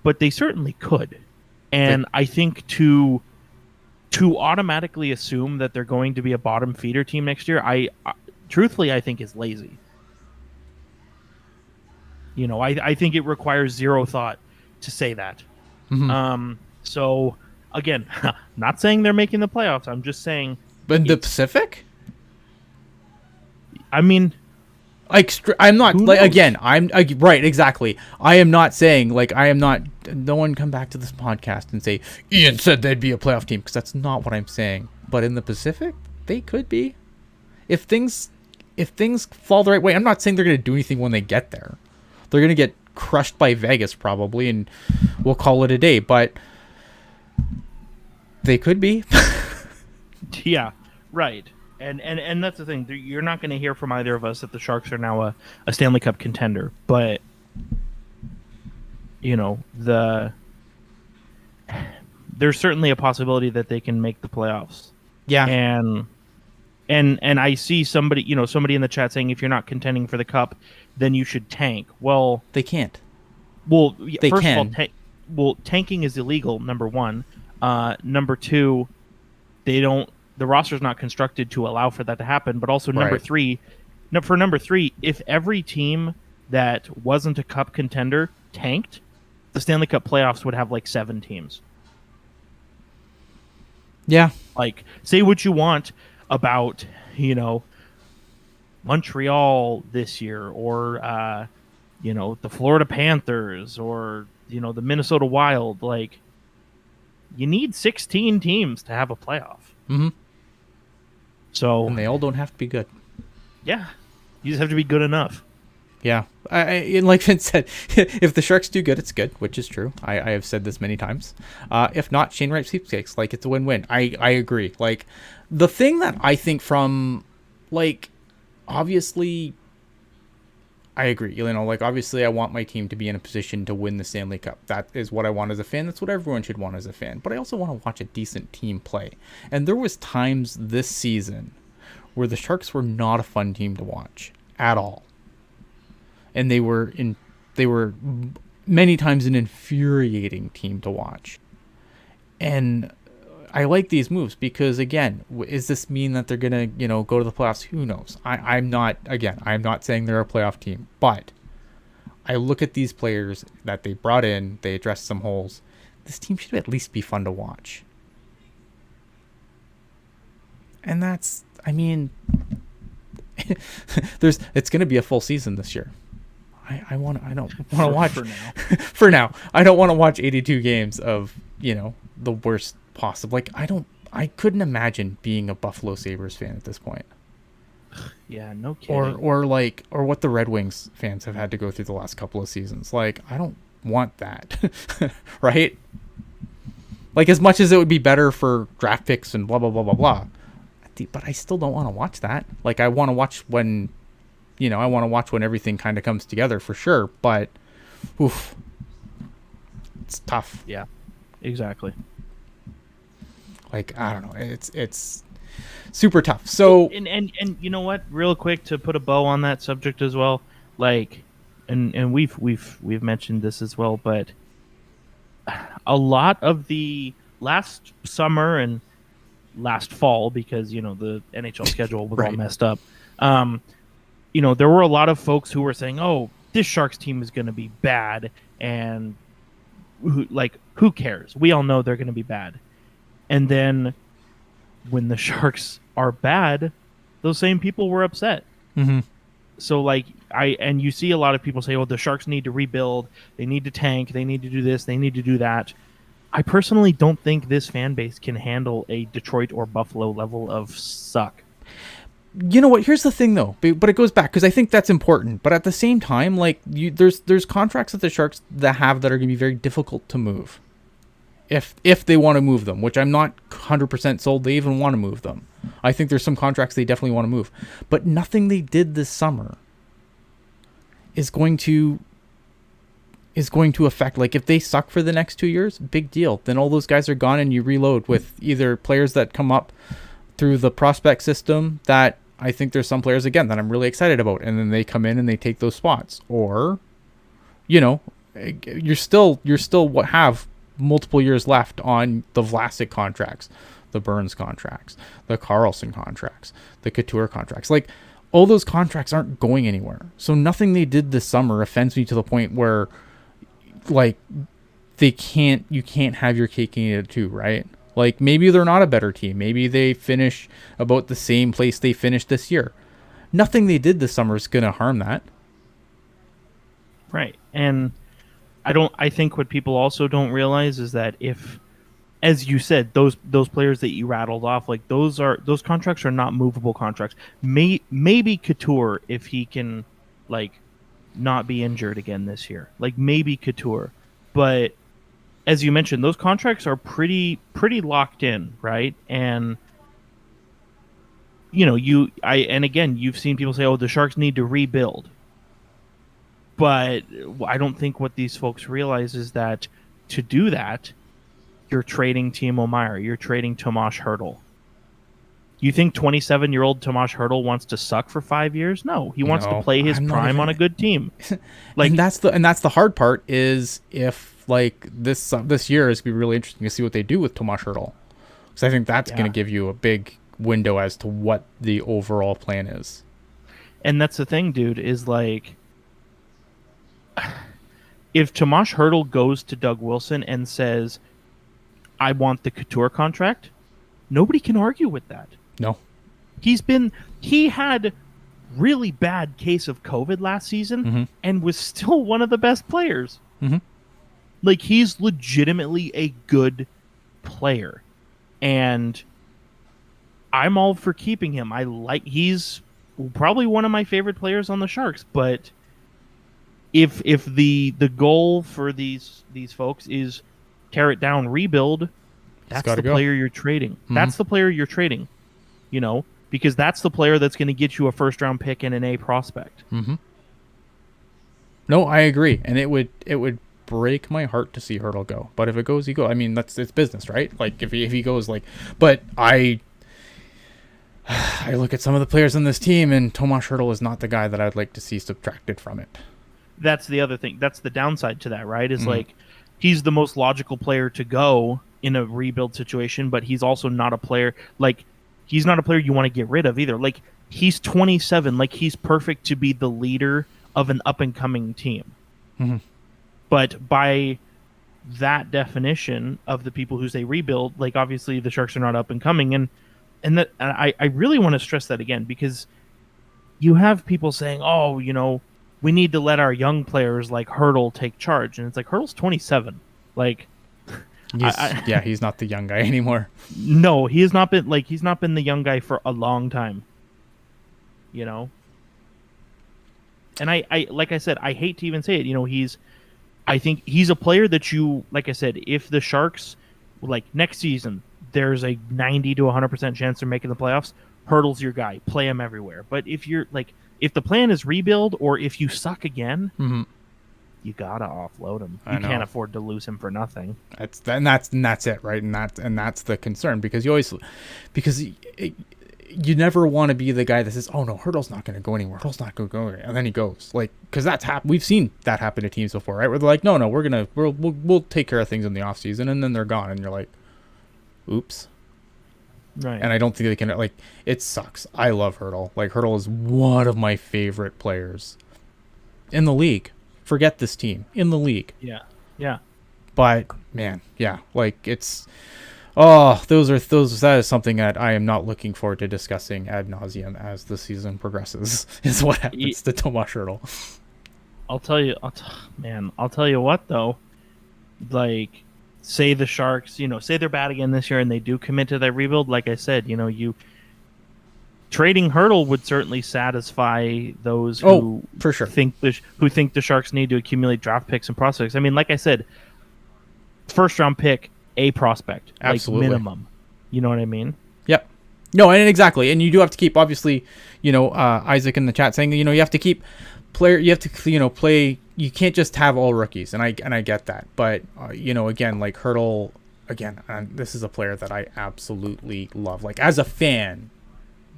but they certainly could. And I think to automatically assume that they're going to be a bottom feeder team next year, truthfully, I think is lazy. I think it requires zero thought to say that. Mm-hmm. So again, not saying they're making the playoffs. I'm just saying. But in the Pacific? I mean, I'm not like, again, right, exactly. I am not saying no one come back to this podcast and say Ian said they'd be a playoff team, because that's not what I'm saying. But in the Pacific, they could be. If things fall the right way. I'm not saying they're going to do anything when they get there. They're going to get crushed by Vegas probably, and we'll call it a day, but they could be. Yeah, right. And that's the thing. You're not going to hear from either of us that the Sharks are now a Stanley Cup contender. But, there's certainly a possibility that they can make the playoffs. Yeah. And I see somebody in the chat saying if you're not contending for the Cup, then you should tank. Well, they can't. Well, they first can. of all, tanking is illegal, number one. Number two, the roster's not constructed to allow for that to happen. But also number three, if every team that wasn't a Cup contender tanked, the Stanley Cup playoffs would have like 7 teams. Yeah. Like, say what you want about, Montreal this year, or the Florida Panthers, or the Minnesota Wild. Like, you need 16 teams to have a playoff. Mm-hmm. So, and they all don't have to be good. Yeah, you just have to be good enough. Yeah, and like Vince said, if the Sharks do good, it's good, which is true. I have said this many times. If not, Shane Wright sweepstakes, like, it's a win-win. I agree. Like, the thing that I think from, like, obviously, I agree. Obviously, I want my team to be in a position to win the Stanley Cup. That is what I want as a fan. That's what everyone should want as a fan. But I also want to watch a decent team play. And there was times this season where the Sharks were not a fun team to watch at all. And they were many times an infuriating team to watch. And I like these moves because, again, does this mean that they're gonna, go to the playoffs? Who knows? I'm not saying they're a playoff team, but I look at these players that they brought in, they addressed some holes. This team should at least be fun to watch. And that's, it's gonna be a full season this year. I don't want to watch for now. For now, I don't want to watch 82 games of the worst possible. Like, I couldn't imagine being a Buffalo Sabres fan at this point. Yeah, no kidding. Or what the Red Wings fans have had to go through the last couple of seasons. Like, I don't want that. Right? Like, as much as it would be better for draft picks and blah blah blah blah blah, but I still don't want to watch that. Like, I want to watch when when everything kind of comes together, for sure, but oof, it's tough. Yeah, exactly. Like, I don't know, it's super tough. So and you know what? Real quick, to put a bow on that subject as well, like, and we've mentioned this as well, but a lot of the last summer and last fall, because the NHL schedule was all messed up. There were a lot of folks who were saying, "Oh, this Sharks team is going to be bad," and who cares? We all know they're going to be bad. And then when the Sharks are bad, those same people were upset. Mm-hmm. So you see a lot of people say, "Oh, the Sharks need to rebuild. They need to tank. They need to do this. They need to do that." I personally don't think this fan base can handle a Detroit or Buffalo level of suck. you know what? Here's the thing, though. But it goes back because I think that's important. But at the same time, like there's contracts that the Sharks that are going to be very difficult to move, if they want to move them. Which I'm not 100% sold they even want to move them. I think there's some contracts they definitely want to move, but nothing they did this summer is going to affect. Like if they suck for the next 2 years, big deal. Then all those guys are gone, and you reload with either players that come up through the prospect system that I think there's some players again that I'm really excited about, and then they come in and they take those spots. Or, you're still what have multiple years left on the Vlasic contracts, the Burns contracts, the Carlson contracts, the Couture contracts. Like all those contracts aren't going anywhere. So nothing they did this summer offends me to the point where like you can't have your cake and eat it too, right? Like maybe they're not a better team. Maybe they finish about the same place they finished this year. Nothing they did this summer is going to harm that. Right. And I think what people also don't realize is that if, as you said, those players that you rattled off, like those contracts are not movable contracts. Maybe Couture, if he can like not be injured again this year, like maybe Couture, but as you mentioned, those contracts are pretty locked in, right? And and again, you've seen people say, "Oh, the Sharks need to rebuild," but I don't think what these folks realize is that to do that, you're trading Timo Meier, you're trading Tomas Hertl. You think 27-year-old Tomas Hertl wants to suck for 5 years? No, he wants to play his prime on a good team. Like, and that's the hard part is if like this year is gonna be really interesting to see what they do with Tomas Hertl, because I think that's going to give you a big window as to what the overall plan is. And that's the thing, dude, is like if Tomas Hertl goes to Doug Wilson and says, "I want the Couture contract," nobody can argue with that. No. He had really bad case of COVID last season and was still one of the best players. Mm-hmm. Like he's legitimately a good player. And I'm all for keeping him. He's probably one of my favorite players on the Sharks, but if the goal for these folks is tear it down, rebuild, that's the player you're trading. Mm-hmm. That's the player you're trading. Because that's the player that's going to get you a first-round pick and an A prospect. Mm-hmm. No, I agree, and it would break my heart to see Hertl go. But if it goes, he go. I mean, it's business, right? Like if he goes, like. But I look at some of the players on this team, and Tomas Hertl is not the guy that I'd like to see subtracted from it. That's the other thing. That's the downside to that, right? Is like he's the most logical player to go in a rebuild situation, but he's also not a player like. He's not a player you want to get rid of either. Like, he's 27. Like, he's perfect to be the leader of an up-and-coming team. Mm-hmm. But by that definition of the people who say rebuild, like, obviously the Sharks are not up-and-coming. And I really want to stress that again, because you have people saying, oh, we need to let our young players like Hertl take charge. And it's like, Hertl's 27. Like... he's not the young guy anymore. No, he's not been the young guy for a long time. And I like I said, I hate to even say it. I think he's a player that you, like I said, if the Sharks like next season, there's a 90 to 100% chance they're making the playoffs. Hertl's your guy. Play him everywhere. But if the plan is rebuild or if you suck again. Mm-hmm. You gotta offload him. You can't afford to lose him for nothing. That's it, right? And that's the concern because you never want to be the guy that says, "Oh no, Hertl's not going to go anywhere. Hertl's not going to go anywhere," and then he goes. Like, because that's happened. We've seen that happen to teams before, right? Where they're like, "No, we'll take care of things in the off season," and then they're gone, and you're like, "Oops." Right. And I don't think they can. Like, it sucks. I love Hertl. Like, Hertl is one of my favorite players in the league. Forget this team in the league. Yeah. But man, yeah, like it's that is something that I am not looking forward to discussing ad nauseum as the season progresses. Is what happens to Tomas Hertl. I'll tell you what though. Like, say the Sharks, say they're bad again this year and they do commit to that rebuild. Like I said, trading Hurdle would certainly satisfy those who for sure think the Sharks need to accumulate draft picks and prospects. I mean, like I said, first round pick, a prospect, absolutely, like minimum. You know what I mean? Yep. No, and exactly, and you do have to keep, obviously, Isaac in the chat saying, you have to keep you have to, play. You can't just have all rookies, and I get that, but again, like Hurdle, again, this is a player that I absolutely love. Like as a fan,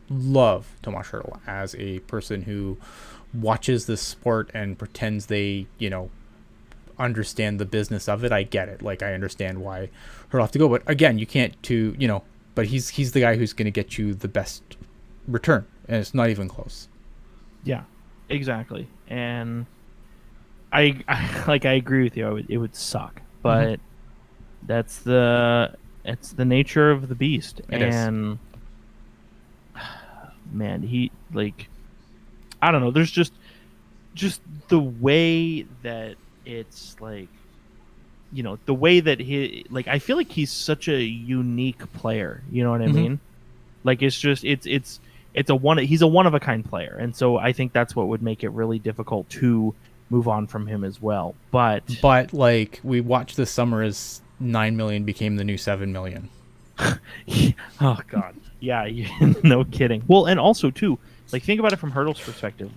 love Tomas Hurdle. As a person who watches this sport and pretends they, understand the business of it, I get it. Like I understand why Hurdle have to go, but again, you can't but he's the guy who's going to get you the best return, and it's not even close. Yeah, exactly. And I agree with you. It would suck, but that's the nature of the beast. It is. Man, he I don't know. There's just the way that it's the way that he I feel like he's such a unique player. You know what I mean? Like it's just he's a one of a kind player, and so I think that's what would make it really difficult to move on from him as well. But like we watched this summer as 9 million became the new 7 million. Oh God. Yeah, no kidding. Well, and also too, think about it from Hurdle's perspective.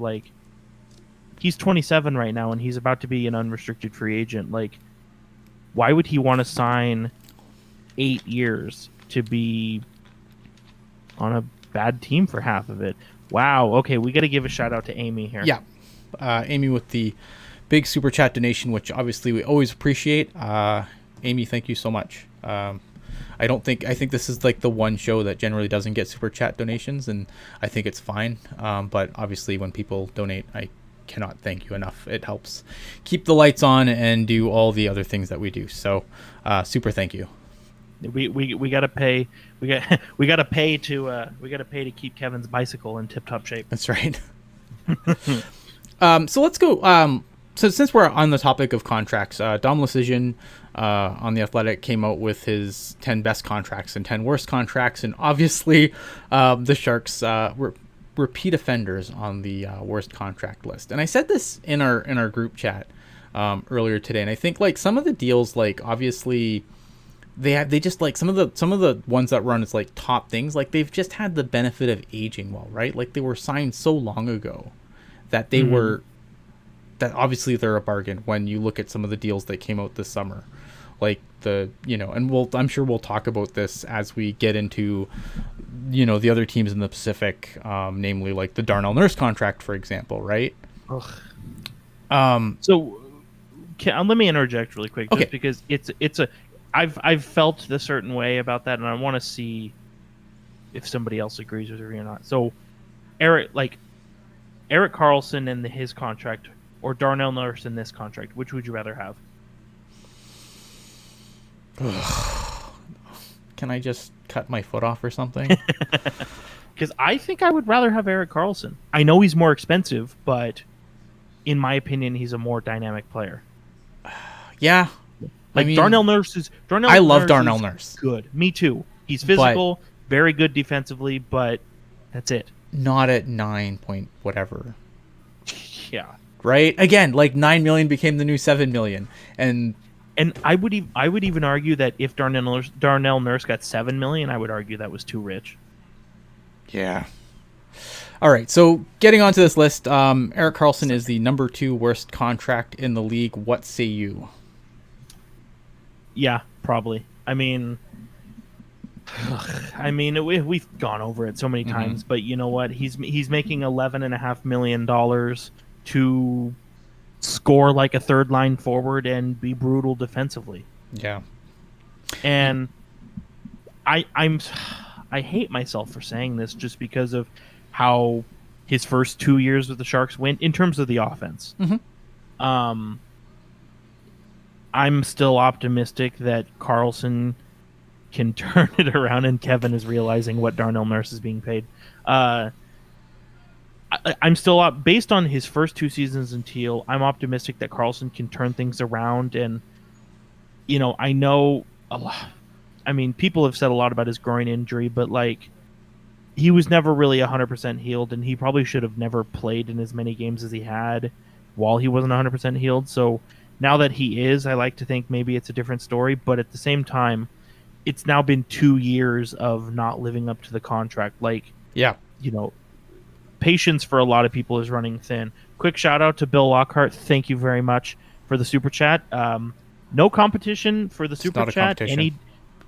He's 27 right now, and he's about to be an unrestricted free agent. Why would he want to sign 8 years to be on a bad team for half of it? Wow. Okay, we got to give a shout out to Amy here. Yeah, Amy with the big super chat donation, which obviously we always appreciate. Amy, thank you so much. I think this is the one show that generally doesn't get super chat donations, and I think it's fine. But obviously when people donate, I cannot thank you enough. It helps keep the lights on and do all the other things that we do. So super thank you. We gotta pay. We gotta pay to keep Kevin's bicycle in tip-top shape. That's right. So let's go. So since we're on the topic of contracts, Dom Luszczyszyn on The Athletic came out with his 10 best contracts and 10 worst contracts, and obviously the Sharks were repeat offenders on the worst contract list. And I said this in our group chat earlier today, and I think some of the deals, obviously they just some of the ones that run as top things, they've just had the benefit of aging well, right? they were signed so long ago that they were, that obviously they're a bargain when you look at some of the deals that came out this summer. And I'm sure we'll talk about this as we get into, the other teams in the Pacific, namely the Darnell Nurse contract, for example, right? Ugh. So let me interject really quick, just because I've felt the certain way about that, and I want to see if somebody else agrees with me or not. So Erik Karlsson in his contract, or Darnell Nurse in this contract, which would you rather have? Can I just cut my foot off or something? Because I think I would rather have Erik Karlsson. I know he's more expensive, but in my opinion, he's a more dynamic player. Yeah. Darnell Nurse is... I love Darnell Nurse. Good. Me too. He's physical, very good defensively, but that's it. Not at 9 point whatever. Yeah. Right? Again, 9 million became the new 7 million. And I would even argue that if Darnell Nurse got 7 million, I would argue that was too rich. Yeah. All right. So getting onto this list, Erik Karlsson is the number 2 worst contract in the league. What say you? Yeah, probably. We've gone over it so many times, but you know what? He's making $11.5 million to score like a third line forward and be brutal defensively. Yeah. And I hate myself for saying this, just because of how his first 2 years with the Sharks went in terms of the offense. I'm still optimistic that Karlsson can turn it around, and Kevin is realizing what Darnell Nurse is being paid. I'm still up based on his first 2 seasons in Teal. I'm optimistic that Karlsson can turn things around, and I know a lot. People have said a lot about his groin injury, but he was never really 100% healed, and he probably should have never played in as many games as he had while he wasn't 100% healed. So now that he is, I like to think maybe it's a different story. But at the same time, it's now been 2 years of not living up to the contract. Like, Yeah. Patience for a lot of people is running thin. Quick shout out to Bill Lockhart. Thank you very much for the super chat. No competition for the super chat.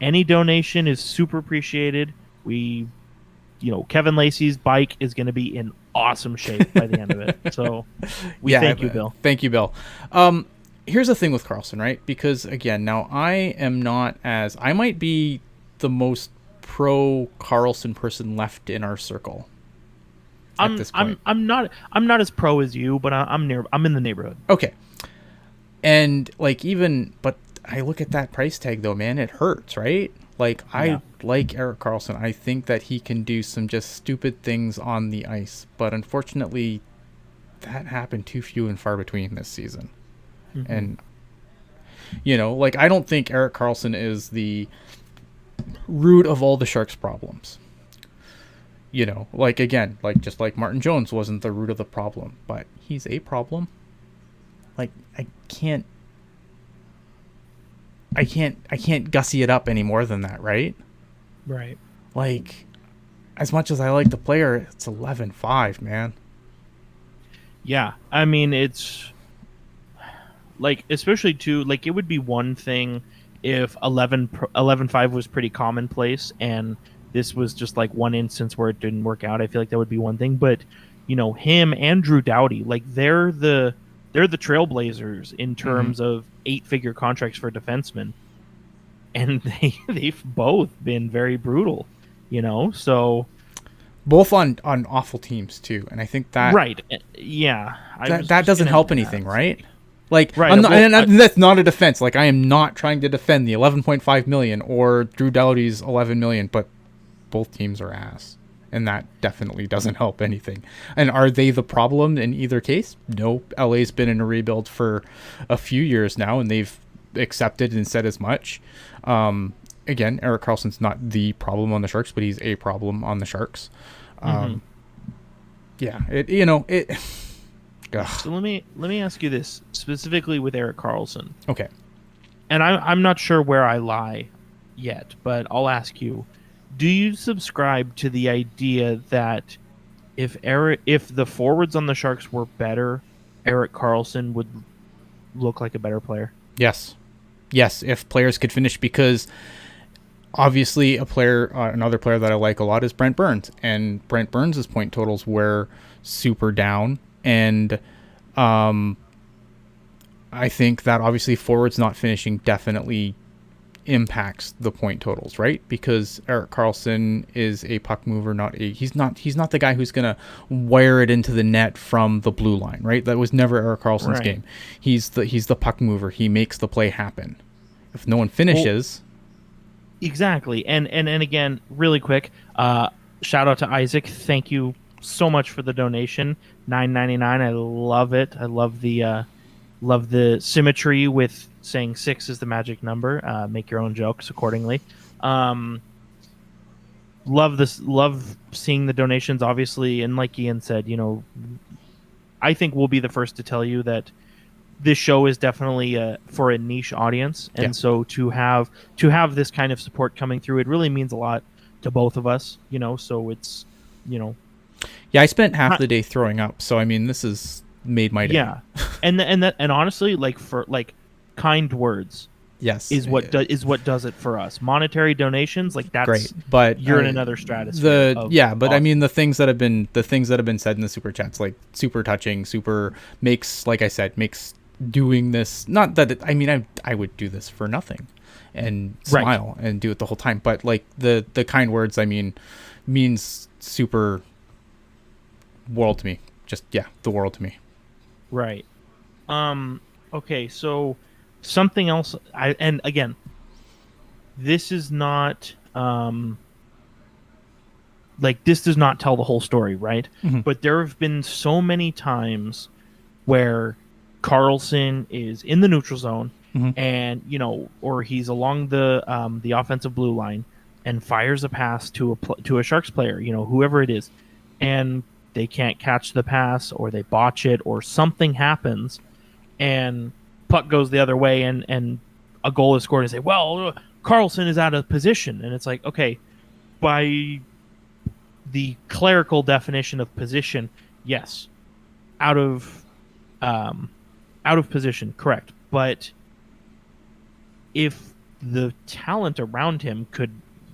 Any donation is super appreciated. Kevin Lacey's bike is going to be in awesome shape by the end of it. So thank you, Bill. Thank you, Bill. Here's the thing with Karlsson, right? Because again, now I might be the most pro Karlsson person left in our circle. At this point. I'm not as pro as you, but I'm in the neighborhood. Okay. And but I look at that price tag though, man, it hurts, right? I like Erik Karlsson. I think that he can do some just stupid things on the ice, but unfortunately that happened too few and far between this season. Mm-hmm. And I don't think Erik Karlsson is the root of all the Sharks' problems. Just like Martin Jones wasn't the root of the problem, but he's a problem. I can't gussy it up any more than that, right? Right. As much as I like the player, it's 11-5, man. Yeah, I mean, it's especially too, it would be one thing if 11-5 was pretty commonplace and this was just one instance where it didn't work out. I feel like that would be one thing, but him and Drew Doughty, they're the trailblazers in terms of 8-figure contracts for defensemen, and they've both been very brutal, so both on awful teams too. And I think that right, yeah, that doesn't help anything, right? Right. That's not a defense. I am not trying to defend the 11.5 million or Drew Doughty's 11 million, but both teams are ass. And that definitely doesn't help anything. And are they the problem in either case? No. LA's been in a rebuild for a few years now, and they've accepted and said as much. Again, Erik Karlsson's not the problem on the Sharks, but he's a problem on the Sharks. Yeah, So let me ask you this, specifically with Erik Karlsson. Okay. And I'm not sure where I lie yet, but I'll ask you. Do you subscribe to the idea that if the forwards on the Sharks were better, Erik Karlsson would look like a better player? Yes, if players could finish, because obviously another player that I like a lot is Brent Burns, and Brent Burns' point totals were super down, and I think that obviously forwards not finishing definitely impacts the point totals, right? Because Erik Karlsson is a puck mover, he's not the guy who's gonna wire it into the net from the blue line, right? That was never Erik Karlsson's game. He's the puck mover. He makes the play happen. If no one finishes, exactly. And again, really quick, shout out to Isaac. Thank you so much for the donation, $9.99. I love it. I love the symmetry with saying 6 is the magic number. Make your own jokes accordingly. Love seeing the donations, obviously, and like Ian said, I think we'll be the first to tell you that this show is definitely for a niche audience, and so to have this kind of support coming through, it really means a lot to both of us. So it's Yeah, I spent half the day throwing up, so I mean, this has mad my day. Yeah, and honestly, for kind words, yes, is what does it for us. Monetary donations, that's great, but you're in another stratosphere. But I mean, the things that have been said in the super chats, super touching, makes doing this, not that I would do this for nothing and smile and do it the whole time, but the kind words, means super world to me. Just the world to me. Right. Okay, so something else, and again, this is not this does not tell the whole story, right? Mm-hmm. But there have been so many times where Karlsson is in the neutral zone, mm-hmm. and or he's along the offensive blue line, and fires a pass to a Sharks player, whoever it is, and they can't catch the pass, or they botch it, or something happens, and puck goes the other way, and a goal is scored, and say, well, Karlsson is out of position. And it's like, okay, by the clerical definition of position, yes, out of position, correct. But if the talent around him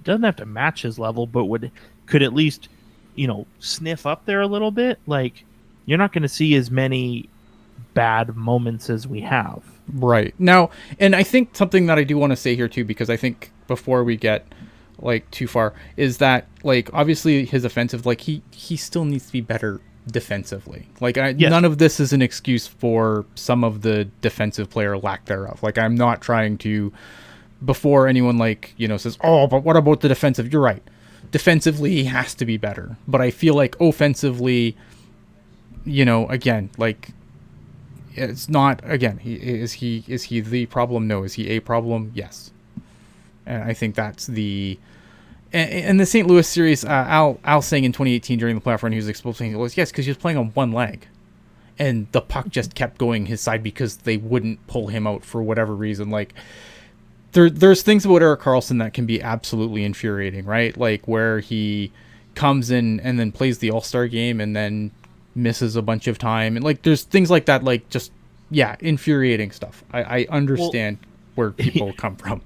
doesn't have to match his level, but could at least, sniff up there a little bit, like, you're not going to see as many bad moments as we have. Right. Now, and I think something that I do want to say here too, because I think before we get like too far, is that like obviously his offensive, like he still needs to be better defensively. Like Yes. None of this is an excuse for some of the defensive player lack thereof. Like I'm not trying to, before anyone says, oh, but what about the defensive? You're right. Defensively, he has to be better. But I feel like offensively, again, like it's not, again, is he the problem? No. Is he a problem? Yes. And I think that's in the St. Louis series, Al saying in 2018 during the playoff run, he was exposing it was, yes, because he was playing on one leg. And the puck just kept going his side because they wouldn't pull him out for whatever reason. Like, there's things about Erik Karlsson that can be absolutely infuriating, right? Like where he comes in and then plays the All-Star game and then misses a bunch of time. And like, there's things like that, like just, yeah, infuriating stuff. I understand where people come from.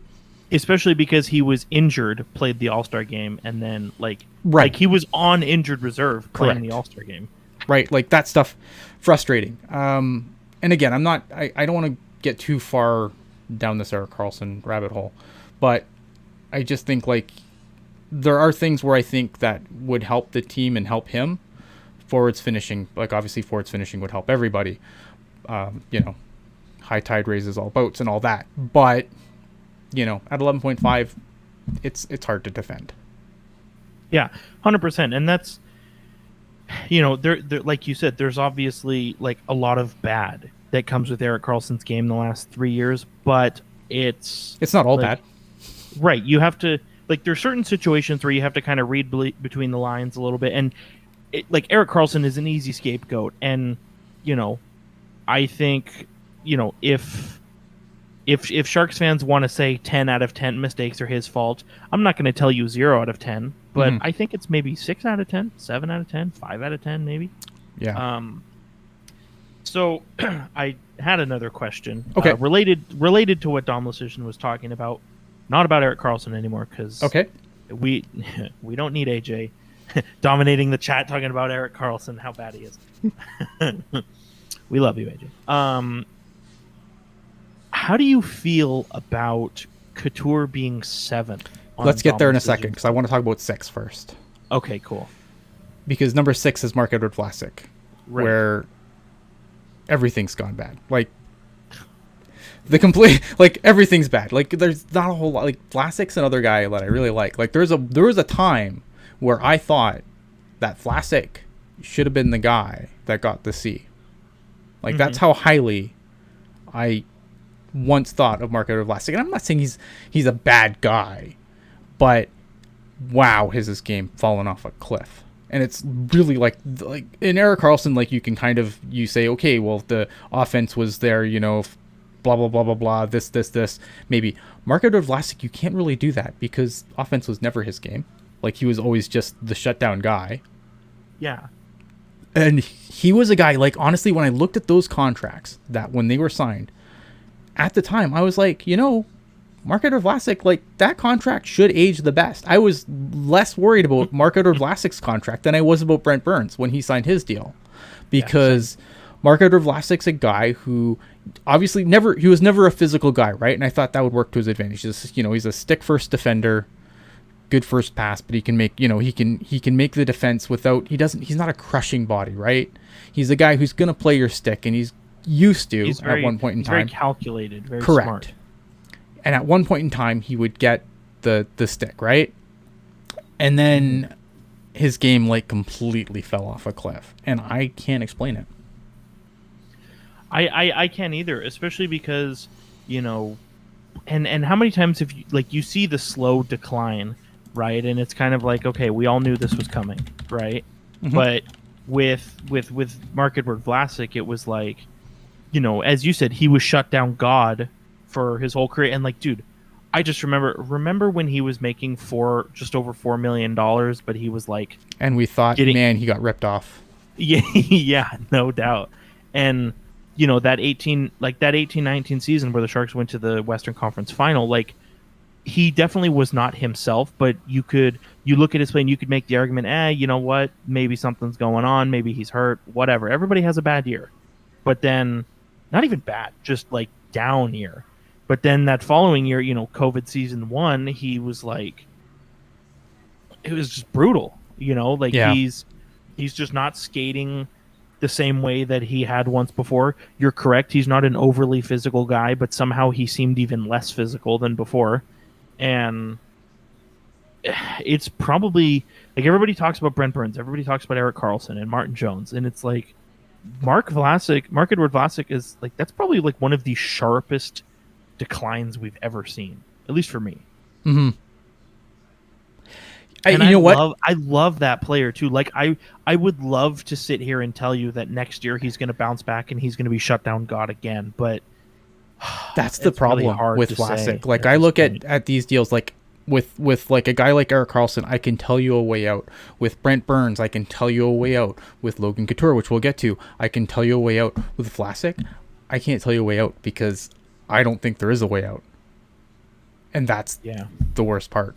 Especially because he was injured, played the All-Star game, and then Right. like he was on injured reserve playing Correct. the All-Star game. Right. Like that stuff, frustrating. And again, I don't want to get too far down this Erik Karlsson rabbit hole, but I just think like there are things where I think that would help the team and help him. Forwards finishing, like obviously forwards finishing would help everybody. High tide raises all boats and all that, but at 11.5, it's hard to defend. Yeah, 100%. And that's, there like you said, there's obviously like a lot of bad that comes with Erik Karlsson's game the last 3 years, but it's not all like, bad. Right. You have to, like, there's certain situations where you have to kind of read between the lines a little bit. And like Erik Karlsson is an easy scapegoat. And, I think, if Sharks fans want to say 10 out of 10 mistakes are his fault, I'm not going to tell you 0 out of 10, but I think it's maybe 6 out of 10, 7 out of 10, 5 out of 10, maybe. Yeah. So I had another question. Okay. Related to what Dom Luszczyszyn was talking about, not about Erik Karlsson anymore, because we don't need AJ dominating the chat talking about Erik Karlsson, how bad he is. We love you, AJ. How do you feel about Couture being 7th? Let's get there in a second, because I want to talk about 6 first. Okay, cool. Because number 6 is Marc-Edouard Vlasic, Right. where everything's gone bad. Like, the complete, like, everything's bad. Like, there's not a whole lot. Like, Vlasic's another guy that I really like. Like, there was a time where I thought that Vlasic should have been the guy that got the C. Like, that's how highly I once thought of Marc-Edouard Vlasic. And I'm not saying he's a bad guy, but wow, has his game fallen off a cliff. And it's really like in Erik Karlsson, like you can you say, okay, well, the offense was there, blah, blah, blah, blah, blah, this, maybe. Marc-Edouard Vlasic, you can't really do that because offense was never his game. Like, he was always just the shutdown guy. Yeah. And he was a guy, like, honestly, when I looked at those contracts, that when they were signed, at the time, I was like, Marc-Edouard Vlasic, like, that contract should age the best. I was less worried about Marc-Edouard Vlasic's contract than I was about Brent Burns when he signed his deal. Because Marc-Edouard Vlasic's a guy who obviously he was never a physical guy, right? And I thought that would work to his advantage. He's a stick-first defender, good first pass, but he can make, he can make the defense without, he's not a crushing body, right? He's a guy who's going to play your stick, and he's used to at one point in time. Very calculated, very Correct. smart. And at one point in time, he would get the stick, right? And then his game, like, completely fell off a cliff. And I can't explain it. I can't either, especially because, and how many times have you see the slow decline right? And it's kind of like, okay, we all knew this was coming, right? Mm-hmm. But with Mark-Edward Vlasic, it was like, as you said, he was shut down God for his whole career. And like, dude, I just remember when he was making just over $4 million, but he was like, and we thought, man, he got ripped off. Yeah, yeah, no doubt. And that 18-19 season where the Sharks went to the Western Conference Final, like, he definitely was not himself, but you look at his play and you could make the argument, you know what, maybe something's going on, maybe he's hurt, whatever. Everybody has a bad year. But then, not even bad, just like down year. But then that following year, COVID season 1, he was like, it was just brutal, yeah. He's just not skating the same way that he had once before. You're correct. He's not an overly physical guy, but somehow he seemed even less physical than before. And it's probably like everybody talks about Brent Burns, everybody talks about Erik Karlsson and Martin Jones, and it's like Mark-Edward Vlasic is like, that's probably like one of the sharpest declines we've ever seen, at least for me. Mm-hmm. And I love that player too. Like I would love to sit here and tell you that next year he's going to bounce back and he's going to be shut down God again, but that's the problem really with Vlasic. Like I look at these deals, like with like a guy like Erik Karlsson, I can tell you a way out. With Brent Burns, I can tell you a way out. With Logan Couture, which we'll get to, I can tell you a way out. With Vlasic, I can't tell you a way out because I don't think there is a way out. And that's the worst part.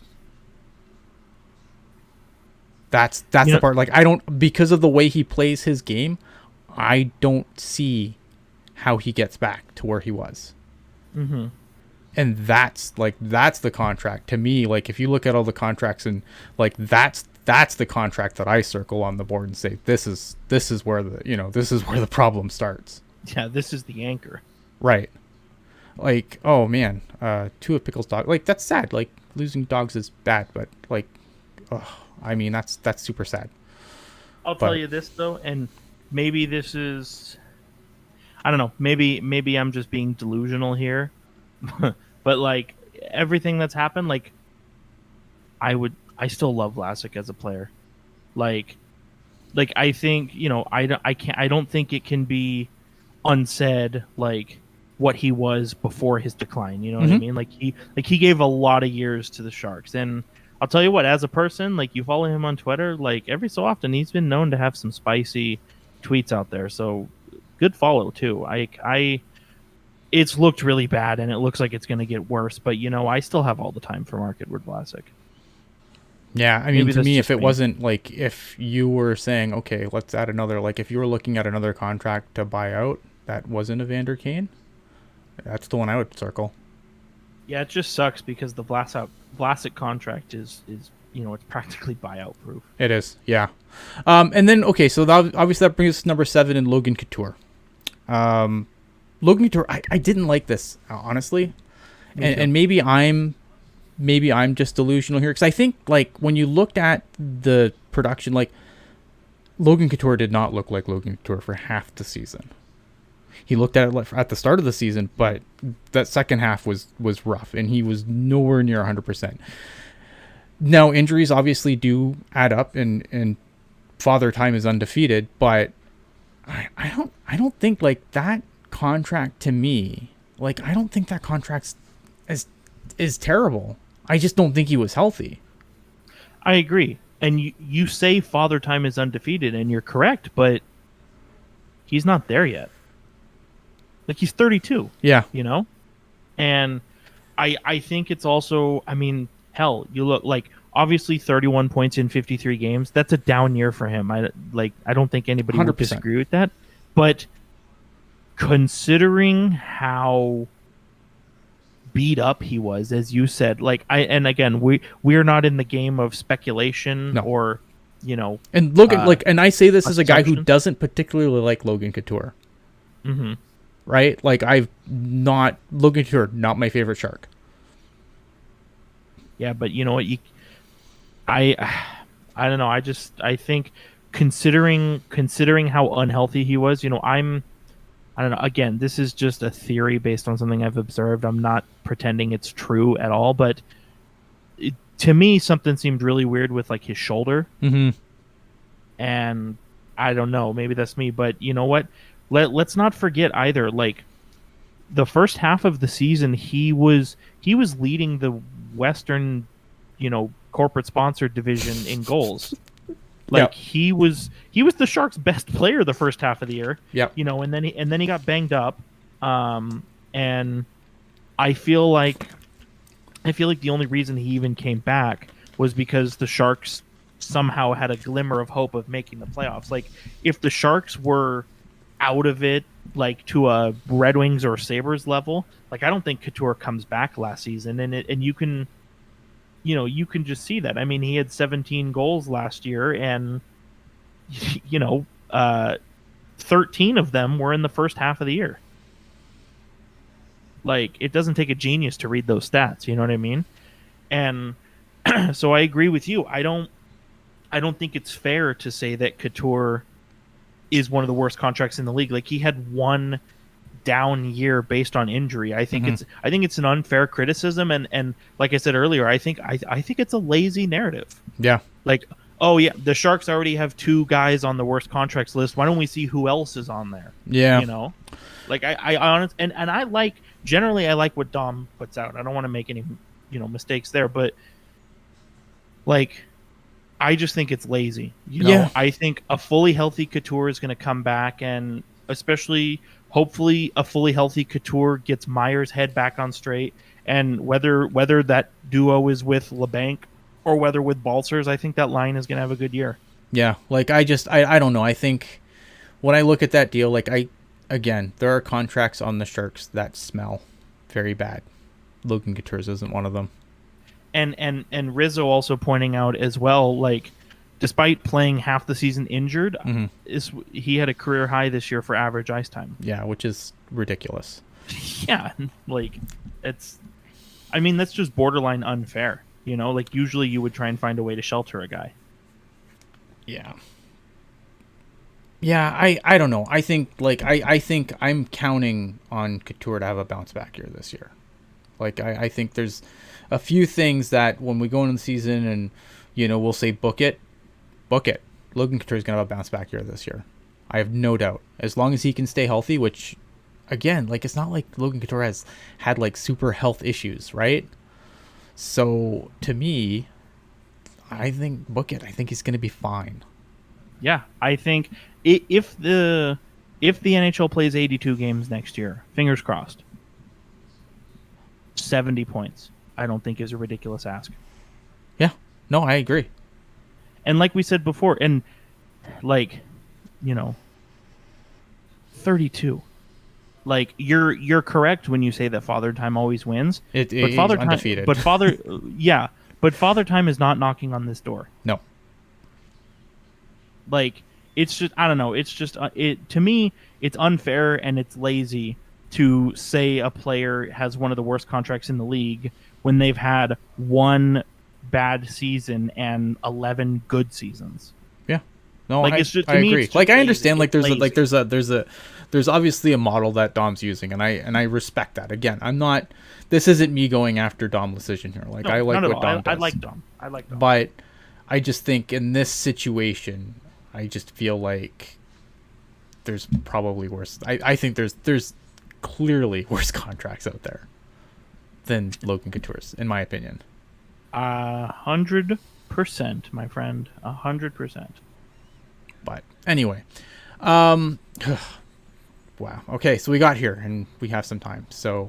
That's the part. Like, because of the way he plays his game, I don't see how he gets back to where he was. Mm-hmm. And that's the contract to me. Like, if you look at all the contracts, and like that's the contract that I circle on the board and say, this is where the problem starts. Yeah, this is the anchor. Right. Like, oh man, 2 of Pickles' dog. Like, that's sad. Like, losing dogs is bad, but like, I mean, that's super sad. I'll tell you this though, and maybe this is, I don't know, maybe I'm just being delusional here, but like everything that's happened, like I still love Vlasic as a player. Like I think, I don't think it can be unsaid, like what he was before his decline. You know what I mean? Like he gave a lot of years to the Sharks, and I'll tell you what, as a person, like, you follow him on Twitter, like, every so often he's been known to have some spicy tweets out there. So good follow too. It's looked really bad and it looks like it's going to get worse, but I still have all the time for Mark-Edward Vlasic. Yeah. I mean, to me, if it wasn't like, if you were saying, okay, let's add another, like if you were looking at another contract to buy out, that wasn't Evander Kane, that's the one I would circle. Yeah, it just sucks because the Vlasic contract is it's practically buyout proof. It is, yeah. And then, okay, so obviously that brings us to number 7 in Logan Couture. Logan Couture, I didn't like this, honestly. And maybe I'm just delusional here, because I think, like, when you looked at the production, like, Logan Couture did not look like Logan Couture for half the season. He looked at it at the start of the season, but that second half was rough, and he was nowhere near 100%. Now, injuries obviously do add up, and Father Time is undefeated, but I don't think, like, that contract, to me, like, I don't think that contract is terrible. I just don't think he was healthy. I agree. And you say Father Time is undefeated, and you're correct, but he's not there yet. Like, he's 32. Yeah. And I think it's also, I mean, hell, you look, like, obviously 31 points in 53 games. That's a down year for him. I don't think anybody 100%. Would disagree with that. But considering how beat up he was, as you said, like, and again, we're not in the game of speculation or, And Logan, and I say this as a guy who doesn't particularly like Logan Couture. Mm-hmm. Right? Like, Logan Couture, not my favorite Shark. Yeah, but you know what? I don't know. I think considering how unhealthy he was, I don't know. Again, this is just a theory based on something I've observed. I'm not pretending it's true at all, but to me, something seemed really weird with like his shoulder. Mm-hmm. And I don't know, maybe that's me, but you know what? Let's not forget either. Like the first half of the season, he was leading the Western, corporate sponsored division in goals. Like he was the Sharks' best player the first half of the year. Yeah. And then he got banged up. And I feel like the only reason he even came back was because the Sharks somehow had a glimmer of hope of making the playoffs. Like if the Sharks were out of it, like to a Red Wings or Sabres level, like I don't think Couture comes back last season, and you can just see that. I mean, he had 17 goals last year, and 13 of them were in the first half of the year. Like it doesn't take a genius to read those stats, you know what I mean? And so I agree with you. I don't think it's fair to say that Couture is one of the worst contracts in the league. Like he had one down year based on injury. I think it's an unfair criticism, and like I said earlier, I think it's a lazy narrative. Yeah. Like, oh yeah, the Sharks already have 2 guys on the worst contracts list. Why don't we see who else is on there? Yeah. Like I honestly, and I like what Dom puts out. I don't want to make any mistakes there, but like I just think it's lazy. I think a fully healthy Couture is going to come back, and especially hopefully a fully healthy Couture gets Meyer's head back on straight. And whether that duo is with LeBanc or whether with Balcers, I think that line is going to have a good year. Yeah, like I don't know. I think when I look at that deal, like there are contracts on the Sharks that smell very bad. Logan Couture's isn't one of them. And Rizzo also pointing out as well, like despite playing half the season injured, he had a career high this year for average ice time. Yeah, which is ridiculous. Yeah, like that's just borderline unfair. Like usually you would try and find a way to shelter a guy. Yeah. Yeah, I don't know. I think I think I'm counting on Couture to have a bounce back year this year. Like I think there's a few things that when we go into the season and we'll say book it. Logan Couture is gonna have a bounce back year this year. I have no doubt. As long as he can stay healthy, which again, like it's not like Logan Couture has had like super health issues, right? So to me, I think book it. I think he's gonna be fine. Yeah, I think if the NHL plays 82 games next year, fingers crossed, 70 points, I don't think is a ridiculous ask. Yeah, no, I agree. And like we said before, and 32. Like you're correct when you say that Father Time always wins. But Father Time undefeated. But Father Time is not knocking on this door. No. Like it's just I don't know. It's just to me it's unfair and it's lazy to say a player has one of the worst contracts in the league when they've had one bad season and 11 good seasons. Yeah. No, like, I agree. Like I understand there's obviously a model that Dom's using and I respect that. Again, this isn't me going after Dom Luszczyszyn here. Like I like what Dom does. I like Dom. But I just think in this situation, I just feel like there's probably worse. I think there's clearly worse contracts out there than Logan Couture's, in my opinion. 100%, my friend. 100%. But anyway, wow. Okay, so we got here and we have some time. So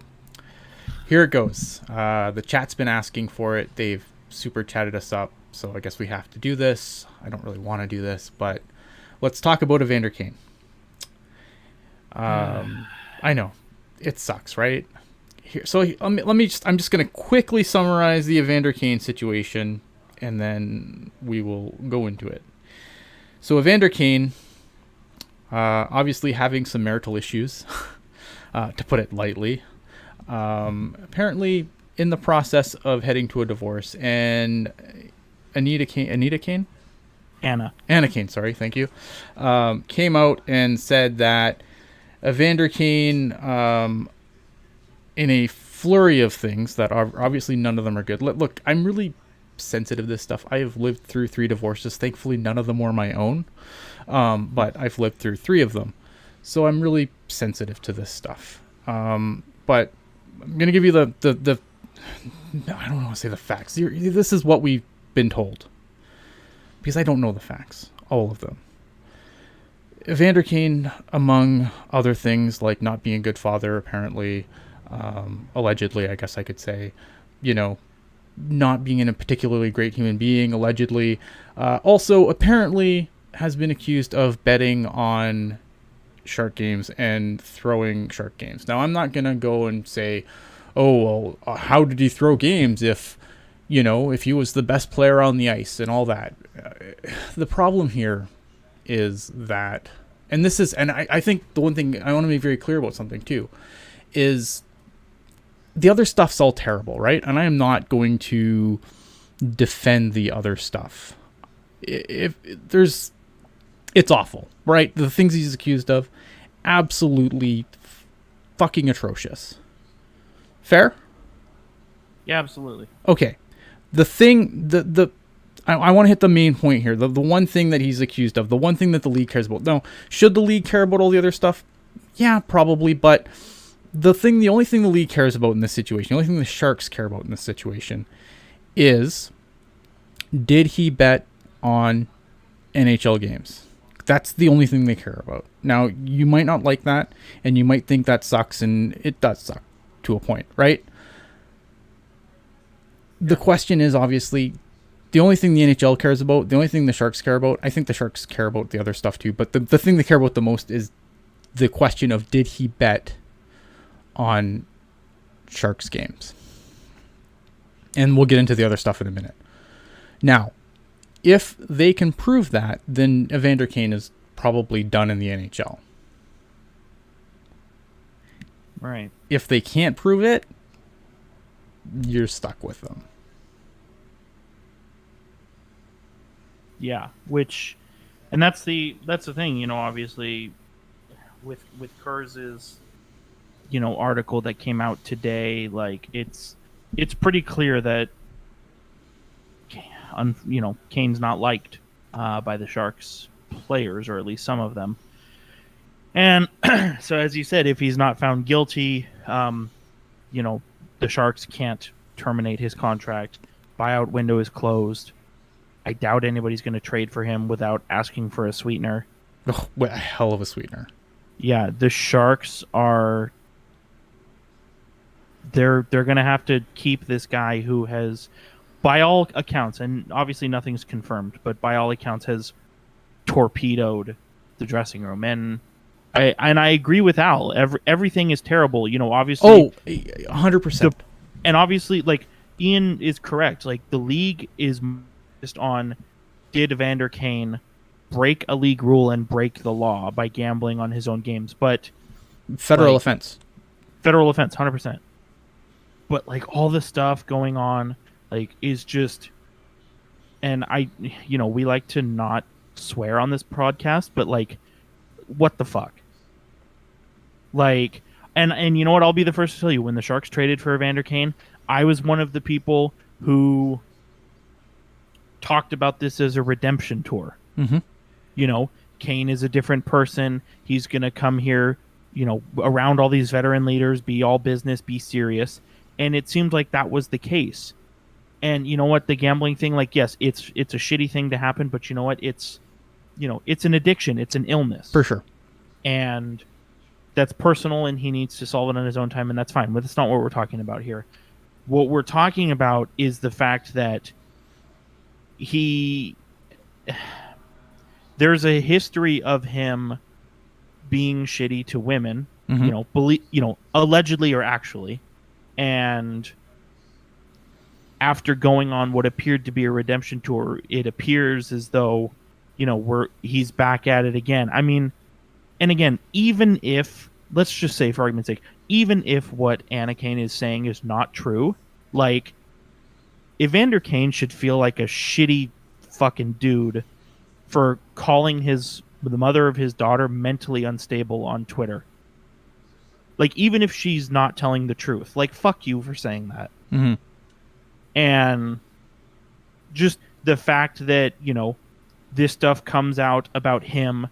here it goes. The chat's been asking for it. They've super chatted us up. So I guess we have to do this. I don't really want to do this, but let's talk about Evander Kane. I know it sucks, right? I'm just going to quickly summarize the Evander Kane situation, and then we will go into it. So Evander Kane, obviously having some marital issues, to put it lightly. Apparently in the process of heading to a divorce, and Anna Kane, sorry, thank you, came out and said that Evander Kane, in a flurry of things that are obviously none of them are good. Look, I'm really sensitive to this stuff. I have lived through 3 divorces. Thankfully, none of them were my own, but I've lived through 3 of them. So I'm really sensitive to this stuff. But I'm going to give you the I don't want to say the facts. This is what we've been told. Because I don't know the facts. All of them. Evander Kane, among other things, like not being a good father, apparently, allegedly, I guess I could say, not being a particularly great human being, allegedly, also apparently has been accused of betting on Shark games and throwing Shark games. Now, I'm not going to go and say, oh, well, how did he throw games if he was the best player on the ice and all that. The problem here is that, and I think the one thing I want to be very clear about something too, is the other stuff's all terrible, right? And I am not going to defend the other stuff. It's awful, right? The things he's accused of, absolutely fucking atrocious. Fair? Yeah, absolutely. Okay. I want to hit the main point here. The one thing that he's accused of, the one thing that the league cares about. Now, should the league care about all the other stuff? Yeah, probably. But the only thing the league cares about in this situation, the only thing the Sharks care about in this situation is, did he bet on NHL games? That's the only thing they care about. Now, you might not like that, and you might think that sucks, and it does suck to a point, right? The question is, obviously, the only thing the NHL cares about, the only thing the Sharks care about, I think the Sharks care about the other stuff too, but the thing they care about the most is the question of, did he bet on Sharks games? And we'll get into the other stuff in a minute. Now, if they can prove that, then Evander Kane is probably done in the NHL. Right. If they can't prove it, you're stuck with them. Yeah, and that's the thing, obviously with Kurz's article that came out today, like it's pretty clear that Kane's not liked by the Sharks players, or at least some of them. And so, as you said, if he's not found guilty, the Sharks can't terminate his contract. Buyout window is closed. I doubt anybody's going to trade for him without asking for a sweetener. Oh, what a hell of a sweetener. Yeah, the Sharks are... They're going to have to keep this guy who has, by all accounts, and obviously nothing's confirmed, but by all accounts has torpedoed the dressing room. And I agree with Al. Everything is terrible. Obviously... Oh, 100%. And obviously, like, Ian is correct. Like, the league is just on, did Evander Kane break a league rule and break the law by gambling on his own games? But federal offense, 100%. But like all the stuff going on, like, is just, and we like to not swear on this podcast, but like, what the fuck? Like, and you know what? I'll be the first to tell you, when the Sharks traded for Evander Kane, I was one of the people who talked about this as a redemption tour. Mm-hmm. Kane is a different person. He's going to come here, around all these veteran leaders, be all business, be serious. And it seemed like that was the case. And you know what? The gambling thing, like, yes, it's a shitty thing to happen, but you know what? It's an addiction. It's an illness. For sure. And that's personal, and he needs to solve it on his own time, and that's fine. But that's not what we're talking about here. What we're talking about is the fact that there's a history of him being shitty to women, mm-hmm. Allegedly or actually. And after going on what appeared to be a redemption tour, it appears as though, he's back at it again. I mean, and again, even if, let's just say for argument's sake, even if what Anna Kane is saying is not true, like, Evander Kane should feel like a shitty fucking dude for calling the mother of his daughter mentally unstable on Twitter. Like, even if she's not telling the truth, like, fuck you for saying that. Mm-hmm. And just the fact that, this stuff comes out about him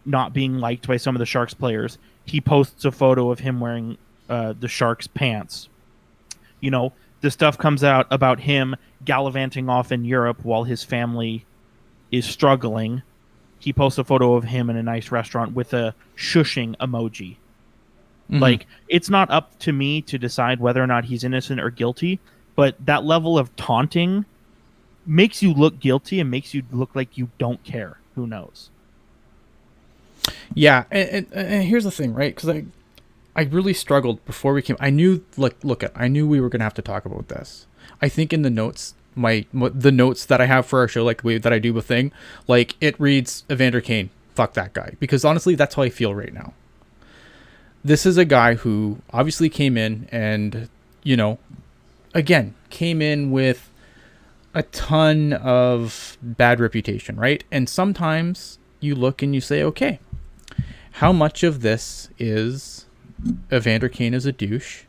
not being liked by some of the Sharks players. He posts a photo of him wearing the Sharks pants. The stuff comes out about him gallivanting off in Europe while his family is struggling. He posts a photo of him in a nice restaurant with a shushing emoji. Like, it's not up to me to decide whether or not he's innocent or guilty, but that level of taunting makes you look guilty and makes you look like you don't care. Who knows? Yeah, and here's the thing, right? Because I really struggled before we came. I knew, I knew we were going to have to talk about this. I think in the notes, the notes that I have for our show, that I do with thing, it reads Evander Kane, fuck that guy. Because honestly, that's how I feel right now. This is a guy who obviously came in and, again, came in with a ton of bad reputation, right? And sometimes you look and you say, okay, how much of this is Evander Kane is a douche,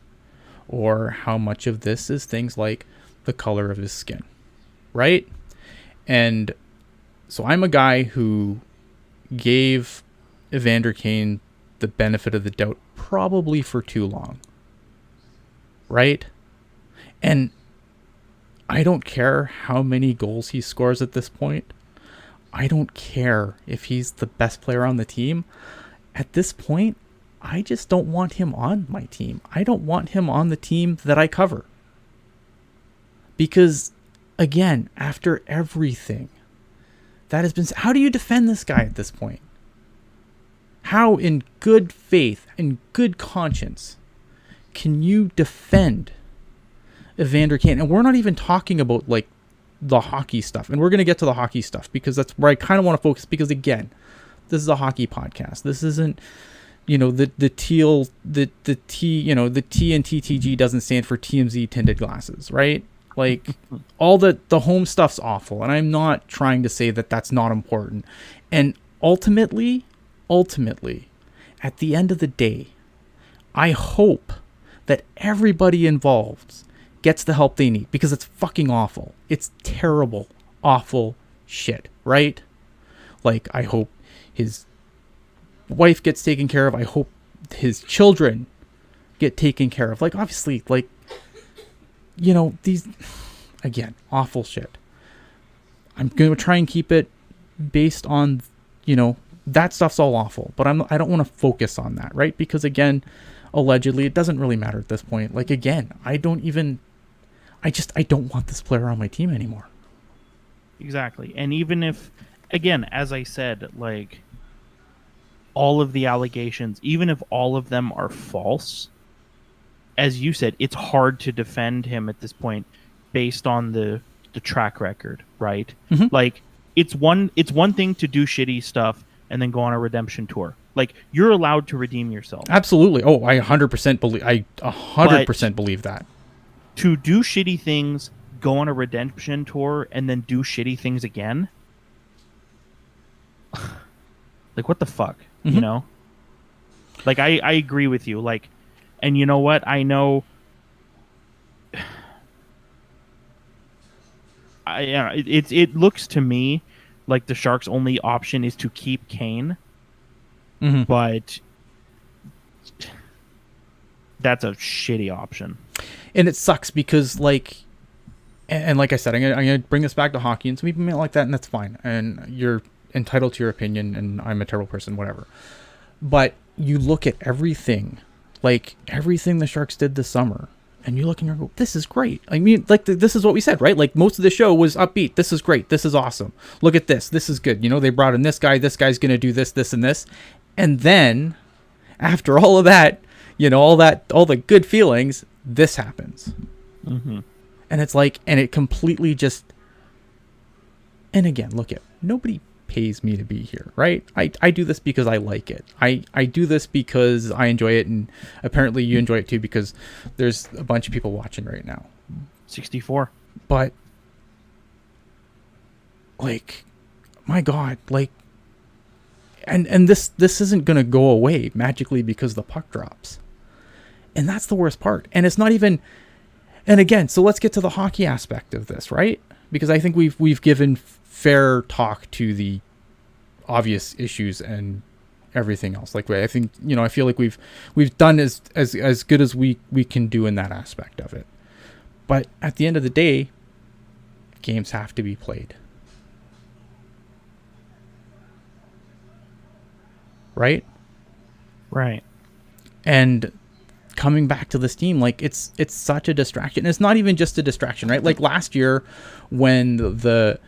or how much of this is things like the color of his skin, right? And so I'm a guy who gave Evander Kane the benefit of the doubt probably for too long, right? And I don't care how many goals he scores at this point. I don't care if he's the best player on the team. At this point, I just don't want him on my team. I don't want him on the team that I cover. Because, again, after everything that has been... How do you defend this guy at this point? How, in good faith and good conscience, can you defend Evander Kane? And we're not even talking about, the hockey stuff. And we're going to get to the hockey stuff, because that's where I kind of want to focus. Because, again, this is a hockey podcast. This isn't... the Teal, the T, the T in TTG doesn't stand for Teal Tinted Glasses, right? All the home stuff's awful, and I'm not trying to say that that's not important. And ultimately, at the end of the day, I hope that everybody involved gets the help they need, because it's fucking awful. It's terrible, awful shit, right? I hope his wife gets taken care of. I hope his children get taken care of. Obviously, these, again, awful shit. I'm going to try and keep it based on, that stuff's all awful, but I don't want to focus on that, right? Because, again, allegedly, it doesn't really matter at this point. Again, I don't want this player on my team anymore. Exactly. And even if, again, as I said, all of the allegations, even if all of them are false, as you said, it's hard to defend him at this point based on the track record, right? Mm-hmm. It's one thing to do shitty stuff and then go on a redemption tour. You're allowed to redeem yourself. Absolutely. Oh, I 100% believe that. To do shitty things, go on a redemption tour, and then do shitty things again? What the fuck? Mm-hmm. I agree with you. And you know what? I know. It looks to me like the Sharks' only option is to keep Kane, but that's a shitty option. And it sucks because, and like I said, I'm gonna bring this back to hockey, and some people may not like that, and that's fine. And you're entitled to your opinion, and I'm a terrible person, whatever. But you look at everything the Sharks did this summer, and you look and you go, this is great. I mean, this is what we said, right? Most of the show was upbeat. This is great. This is awesome. Look at this. This is good. They brought in this guy. This guy's going to do this, this, and this. And then, after all of that, all the good feelings, this happens. Mm-hmm. And it's and it completely just, and again, nobody pays me to be here, right? I do this because I like it. I do this because I enjoy it, and apparently you enjoy it too, because there's a bunch of people watching right now. 64. But my God, and this isn't gonna go away magically because the puck drops. And that's the worst part. And it's not even, and again, so let's get to the hockey aspect of this, right? because I think we've given fair talk to the obvious issues and everything else. Like, I think, I feel like we've done as good as we can do in that aspect of it. But at the end of the day, games have to be played. Right? Right. And coming back to this team, like, it's such a distraction. It's not even just a distraction, right? Like last year when the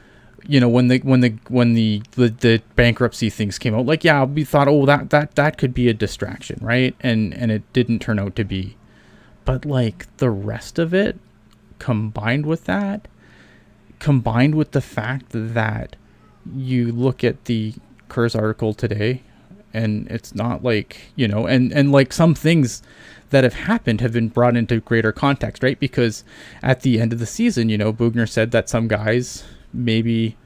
bankruptcy things came out, like, yeah, we thought, oh, that could be a distraction, right? And it didn't turn out to be. But like the rest of it, combined with the fact that you look at the Kurz article today, and it's not like, and like some things that have happened have been brought into greater context, right? Because at the end of the season, Bugner said that some guys maybe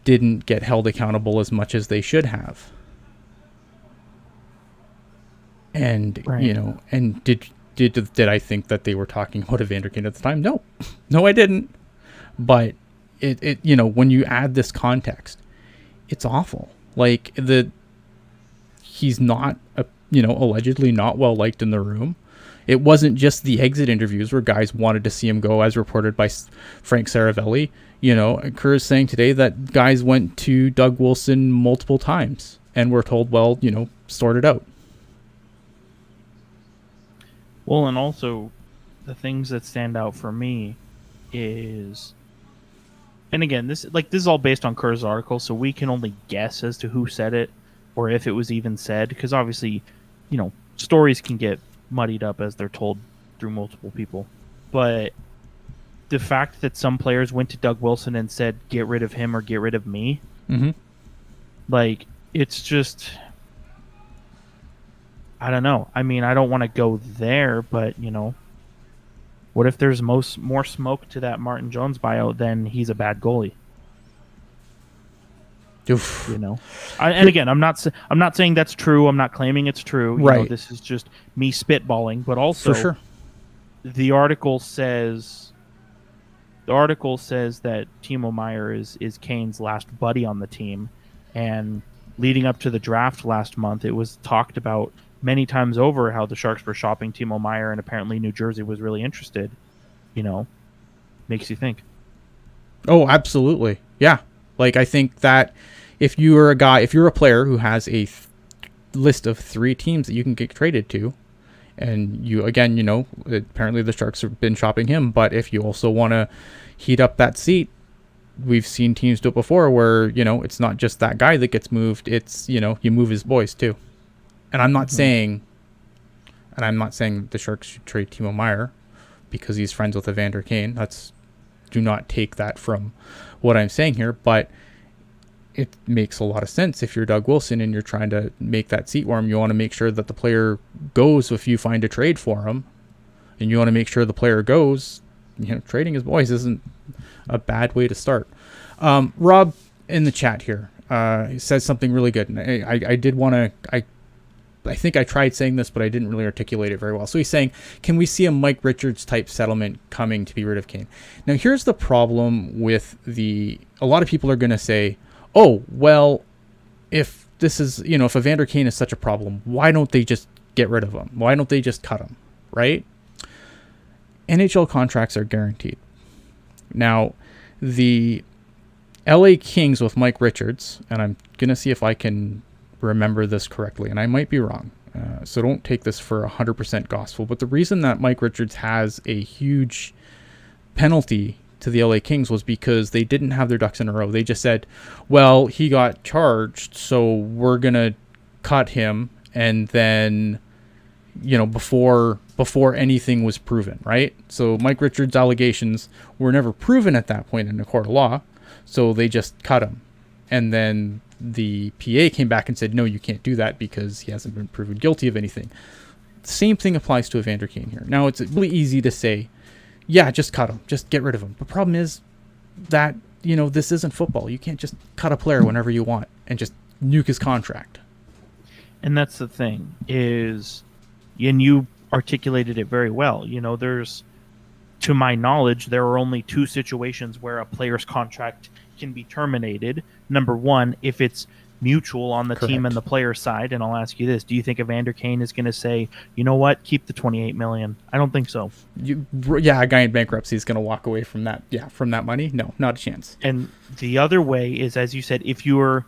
didn't get held accountable as much as they should have. And, right. And did I think that they were talking about Evander Kane at the time? No, I didn't. But it when you add this context, it's awful. Like he's not allegedly not well liked in the room. It wasn't just the exit interviews where guys wanted to see him go, as reported by Frank Saravelli. Kerr is saying today that guys went to Doug Wilson multiple times and were told, well, sort it out. Well, and also the things that stand out for me is, and again, this is all based on Kerr's article, so we can only guess as to who said it or if it was even said, because obviously, stories can get muddied up as they're told through multiple people. But the fact that some players went to Doug Wilson and said, get rid of him or get rid of me, like, it's just, I don't know. I mean, I don't want to go there, but, what if there's more smoke to that Martin Jones buyout than he's a bad goalie? Oof. And again, I'm not saying that's true. I'm not claiming it's true. Right. This is just me spitballing. But also, for sure, the article says that Timo Meier is Kane's last buddy on the team, and leading up to the draft last month, it was talked about many times over how the Sharks were shopping Timo Meier, and apparently New Jersey was really interested. Makes you think. Oh, absolutely. Yeah. Like, I think that if you're a player who has a list of 3 teams that you can get traded to, and apparently the Sharks have been shopping him, but if you also want to heat up that seat, we've seen teams do it before where, it's not just that guy that gets moved, it's, you move his boys too. And I'm not saying the Sharks should trade Timo Meier because he's friends with Evander Kane. Do not take that from what I'm saying here, but it makes a lot of sense if you're Doug Wilson and you're trying to make that seat warm. You want to make sure that the player goes if you find a trade for him, and you want to make sure the player goes. Trading his boys isn't a bad way to start. Rob in the chat here says something really good, and I did want to. I think I tried saying this, but I didn't really articulate it very well. So he's saying, can we see a Mike Richards type settlement coming to be rid of Kane? Now, here's the problem with a lot of people are going to say, oh, well, if this is, if Evander Kane is such a problem, why don't they just get rid of him? Why don't they just cut him? Right? NHL contracts are guaranteed. Now, the LA Kings with Mike Richards, and I'm going to see if I can remember this correctly, and I might be wrong, so don't take this for 100% gospel, but the reason that Mike Richards has a huge penalty to the LA Kings was because they didn't have their ducks in a row. They just said, well, he got charged, so we're gonna cut him, and then before anything was proven, right? So Mike Richards' allegations were never proven at that point in a court of law, so they just cut him. And then the PA came back and said, no, you can't do that because he hasn't been proven guilty of anything. The same thing applies to Evander Kane here. Now, it's really easy to say, yeah, just cut him. Just get rid of him. The problem is that, this isn't football. You can't just cut a player whenever you want and just nuke his contract. And that's the thing is, and you articulated it very well, there's to my knowledge, there are only two situations where a player's contract can be terminated. Number one, if it's mutual on the team and the player side. And I'll ask you this: do you think Evander Kane is going to say, you know what, keep the $28 million? I don't think so. A guy in bankruptcy is going to walk away from that. Yeah, from that money. No, not a chance. And the other way is, as you said, if you're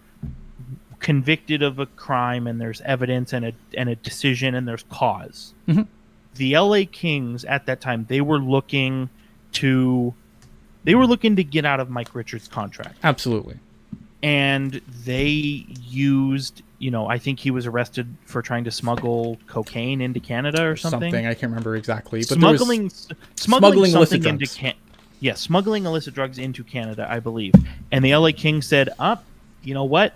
convicted of a crime and there's evidence and a decision and there's cause. Mm-hmm. The LA Kings at that time, they were looking to get out of Mike Richards' contract. Absolutely. And they used, I think he was arrested for trying to smuggle cocaine into Canada or something. I can't remember exactly. But smuggling illicit drugs. Smuggling illicit drugs into Canada, I believe. And the LA Kings said, you know what?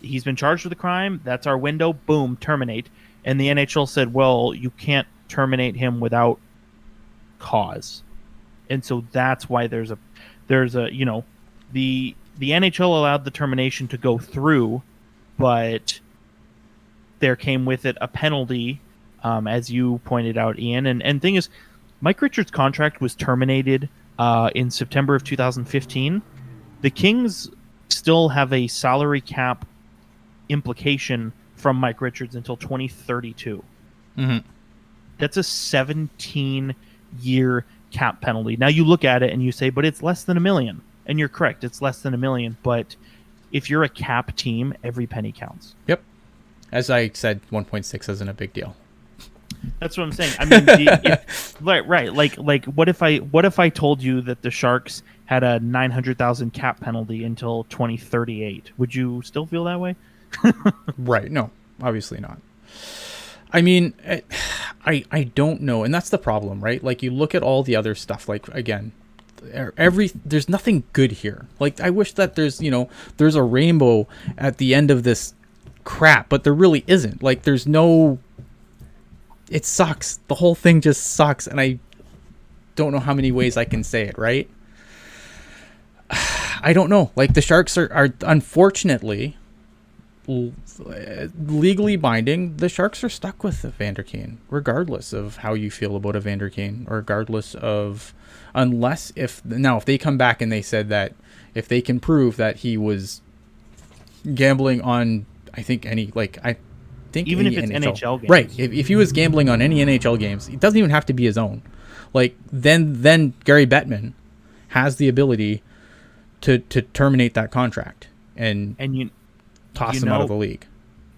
He's been charged with a crime. That's our window. Boom, terminate. And the NHL said, well, you can't terminate him without cause. And so that's why the NHL allowed the termination to go through, but there came with it a penalty, as you pointed out, Ian. And thing is, Mike Richards' contract was terminated in September of 2015. The Kings still have a salary cap implication from Mike Richards until 2032. Mm-hmm. That's a 17-year cap penalty. Now you look at it and you say, but it's less than $1 million. And you're correct, it's less than $1 million. But if you're a cap team, every penny counts. Yep. As I said, 1.6 isn't a big deal. That's what I'm saying. I mean, right. Like, what if I told you that the Sharks had a $900,000 cap penalty until 2038? Would you still feel that way? Right. No, obviously not. I mean, I don't know, and that's the problem, right? Like, you look at all the other stuff. Like, again, there's nothing good here. Like, I wish that there's a rainbow at the end of this crap, but there really isn't. Like, there's no. It sucks. The whole thing just sucks, and I don't know how many ways I can say it, right? I don't know. Like, the Sharks are unfortunately legally binding. The Sharks are stuck with Evander Kane, regardless of how you feel about Evander Kane, or unless if they come back and they said that if they can prove that he was gambling on, even if it's NHL games. Right. If he was gambling on any NHL games, it doesn't even have to be his own. Like, then Gary Bettman has the ability to terminate that contract and toss him out of the league.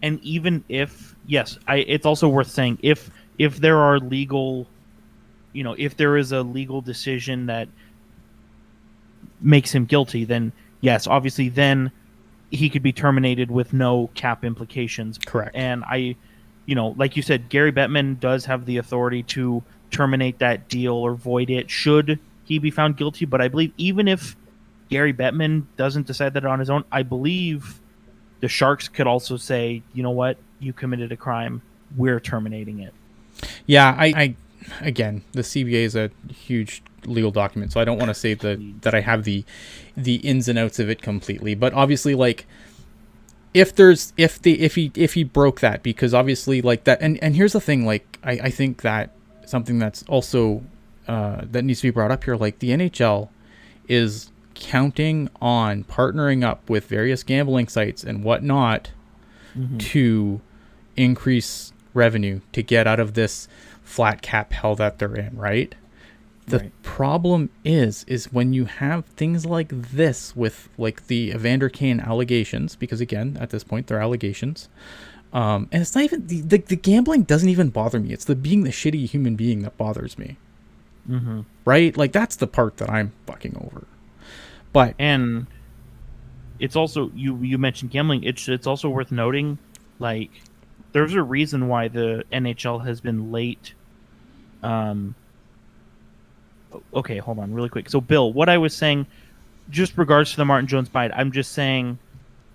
And even if, it's also worth saying, if there are legal, if there is a legal decision that makes him guilty, then yes, obviously then he could be terminated with no cap implications. Correct. And like you said, Gary Bettman does have the authority to terminate that deal or void it should he be found guilty. But I believe even if Gary Bettman doesn't decide that on his own, I believe the Sharks could also say, you know what, you committed a crime, we're terminating it. Yeah, I again, the CBA is a huge legal document, so I don't want to say that I have the ins and outs of it completely, but obviously, like, if he broke that, because obviously, like, that, and here's the thing, like, I think that something that's also that needs to be brought up here, like, the NHL is counting on partnering up with various gambling sites and whatnot to increase revenue to get out of this flat cap hell that they're in, right? The problem is when you have things like this with, like, the Evander Kane allegations, because again, at this point, they're allegations. And it's not even the gambling doesn't even bother me. It's being the shitty human being that bothers me. Mm-hmm. Right? Like, that's the part that I'm fucking over. And it's also, you mentioned gambling. It's also worth noting, like, there's a reason why the NHL has been late. Okay, hold on really quick. So, Bill, what I was saying, just regards to the Martin Jones bite, I'm just saying,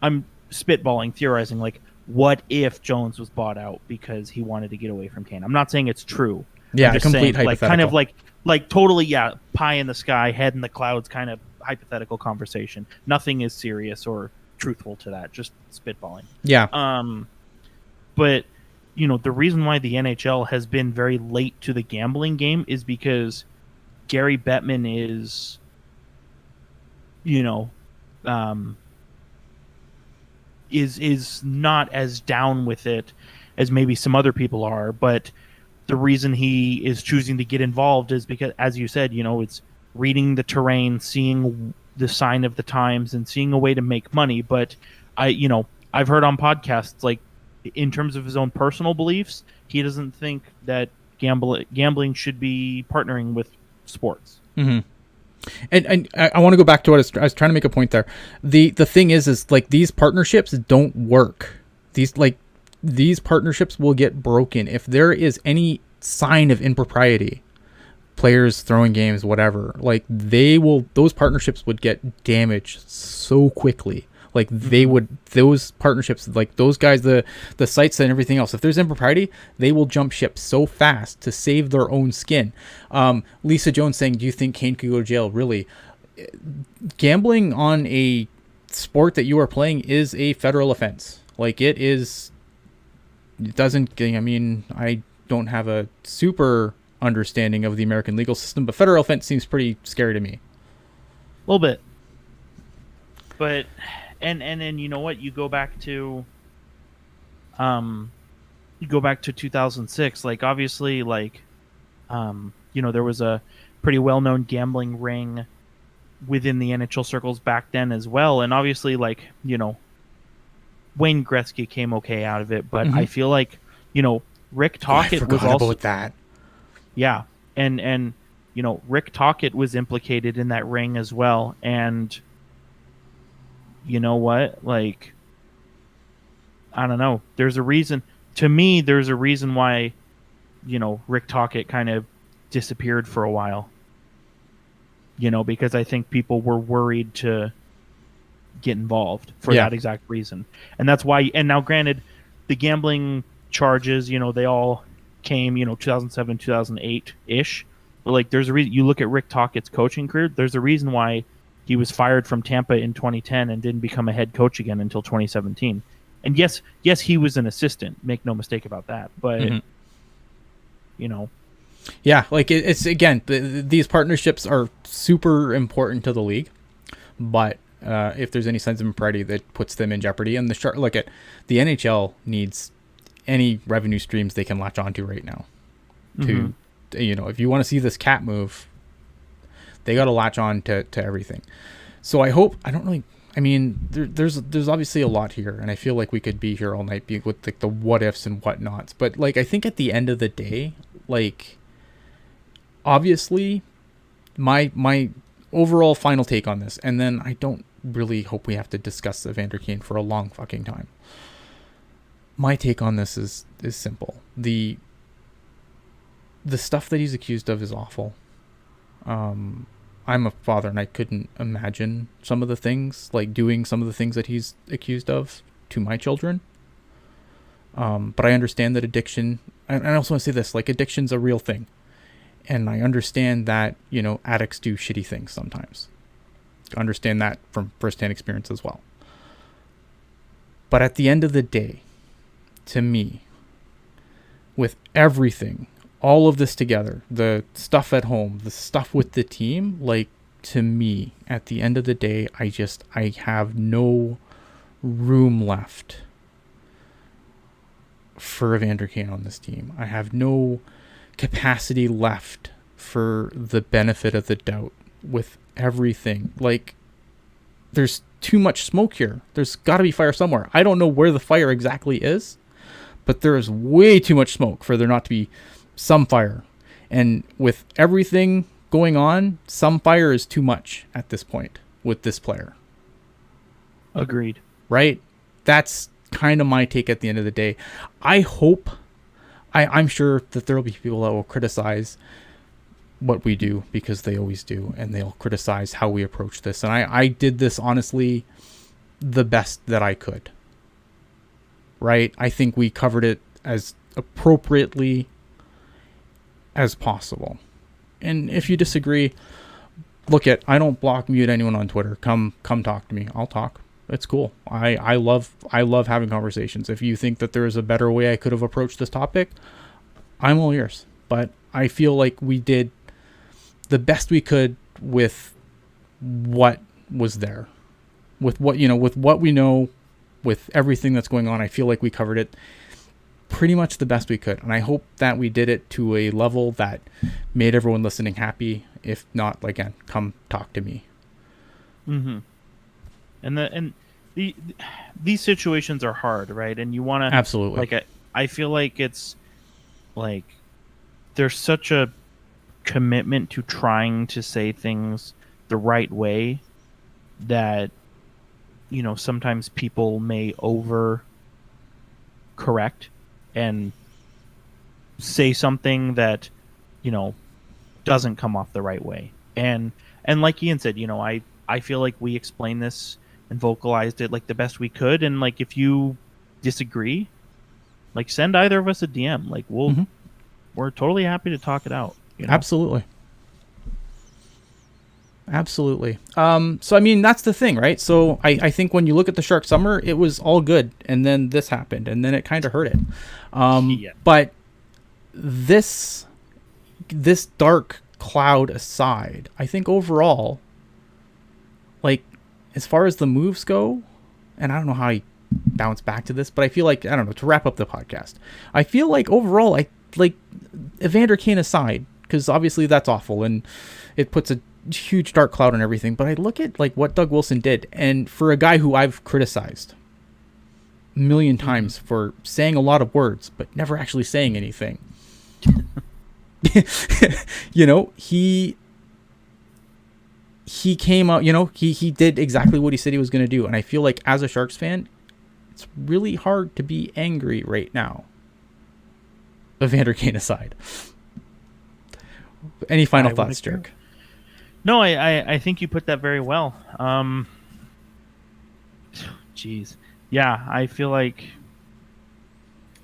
I'm spitballing, theorizing, like, what if Jones was bought out because he wanted to get away from Kane? I'm not saying it's true. Yeah, I'm just complete saying, hypothetical. like, kind of like totally, pie in the sky, head in the clouds kind of hypothetical conversation. Nothing is serious or truthful to that, just spitballing. Yeah. But the reason why the NHL has been very late to the gambling game is because Gary Bettman is, is not as down with it as maybe some other people are. But the reason he is choosing to get involved is because, as you said, it's reading the terrain, seeing the sign of the times, and seeing a way to make money. But I've heard on podcasts, like, in terms of his own personal beliefs, he doesn't think that gambling should be partnering with sports. Mm-hmm. And I want to go back to what I was trying to make a point there. The thing is like, these partnerships don't work. These partnerships will get broken if there is any sign of impropriety. Players throwing games, whatever. Like, those partnerships would get damaged so quickly. Like, those partnerships, like those guys, the sites and everything else, if there's impropriety, they will jump ship so fast to save their own skin. Lisa Jones saying, do you think Kane could go to jail? Really? Gambling on a sport that you are playing is a federal offense. Like, I don't have a super understanding of the American legal system, but federal offense seems pretty scary to me. A little bit. But... And then you know what? You go back to 2006. Like, obviously, like, there was a pretty well-known gambling ring within the NHL circles back then as well. And obviously, like, Wayne Gretzky came okay out of it, but I feel like, Rick Tocchet was also about that. Yeah, and Rick Tocchet was implicated in that ring as well, and. You know what? Like, I don't know. There's a reason. To me, there's a reason why, Rick Tocchet kind of disappeared for a while. Because I think people were worried to get involved for that exact reason. And that's why, and now granted, the gambling charges, they all came, 2007, 2008-ish. But, like, there's a reason. You look at Rick Tocchet's coaching career, there's a reason why he was fired from Tampa in 2010 and didn't become a head coach again until 2017. And yes, he was an assistant. Make no mistake about that. But, Yeah, like, it's again, these partnerships are super important to the league. But if there's any sense of impropriety, that puts them in jeopardy. And look at the NHL needs any revenue streams they can latch onto right now. To, if you want to see this cat move, they got to latch on to everything. So there's obviously a lot here, and I feel like we could be here all night with like the what ifs and whatnots. But, like, I think at the end of the day, like, obviously my overall final take on this, and then I don't really hope we have to discuss Evander Kane for a long fucking time. My take on this is simple. The stuff that he's accused of is awful. I'm a father, and I couldn't imagine some of the things, like doing some of the things that he's accused of to my children. But I understand that addiction, and I also want to say this, like, addiction's a real thing. And I understand that, addicts do shitty things sometimes. I understand that from firsthand experience as well. But at the end of the day, to me, with everything, all of this together, the stuff at home, the stuff with the team, like, to me, at the end of the day, I have no room left for Evander Kane on this team. I have no capacity left for the benefit of the doubt with everything. Like, there's too much smoke here. There's got to be fire somewhere. I don't know where the fire exactly is, but there is way too much smoke for there not to be some fire. And with everything going on, some fire is too much at this point with this player. Agreed. Right? That's kind of my take at the end of the day. I'm sure that there will be people that will criticize what we do, because they always do, and they'll criticize how we approach this. And I did this, honestly, the best that I could. Right? I think we covered it as appropriately as possible. And if you disagree, I don't block mute anyone on Twitter. Come talk to me. I'll talk. It's cool. I love having conversations. If you think that there is a better way I could have approached this topic, I'm all ears. But I feel like we did the best we could with what was there, with what we know, with everything that's going on. I feel like we covered it pretty much the best we could, and I hope that we did it to a level that made everyone listening happy. If not, again, come talk to me. Mm-hmm. And these situations are hard, right? And you want to absolutely, like, I feel like it's like there's such a commitment to trying to say things the right way that, you know, sometimes people may over correct and say something that, you know, doesn't come off the right way. And like Ian said, you know, I feel like we explained this and vocalized it like the best we could. And like, if you disagree, like, send either of us a DM. Like, we're totally happy to talk it out. You know? Absolutely. So I mean, that's the thing, right? So I think when you look at the Shark summer, it was all good, and then this happened, and then it kind of hurt it. But this dark cloud aside, I think overall, like, as far as the moves go, and I don't know how I bounce back to this, but I feel like, I don't know, to wrap up the podcast, I feel like overall, I like Evander Kane aside, because obviously that's awful and it puts a huge dark cloud on everything. But I look at like what Doug Wilson did, and for a guy who I've criticized a million times for saying a lot of words but never actually saying anything, you know, he came out, you know, he did exactly what he said he was going to do. And I feel like as a Sharks fan, it's really hard to be angry right now, Evander Kane aside. Any final thoughts, Jerk? No, I think you put that very well. Jeez. Yeah, I feel like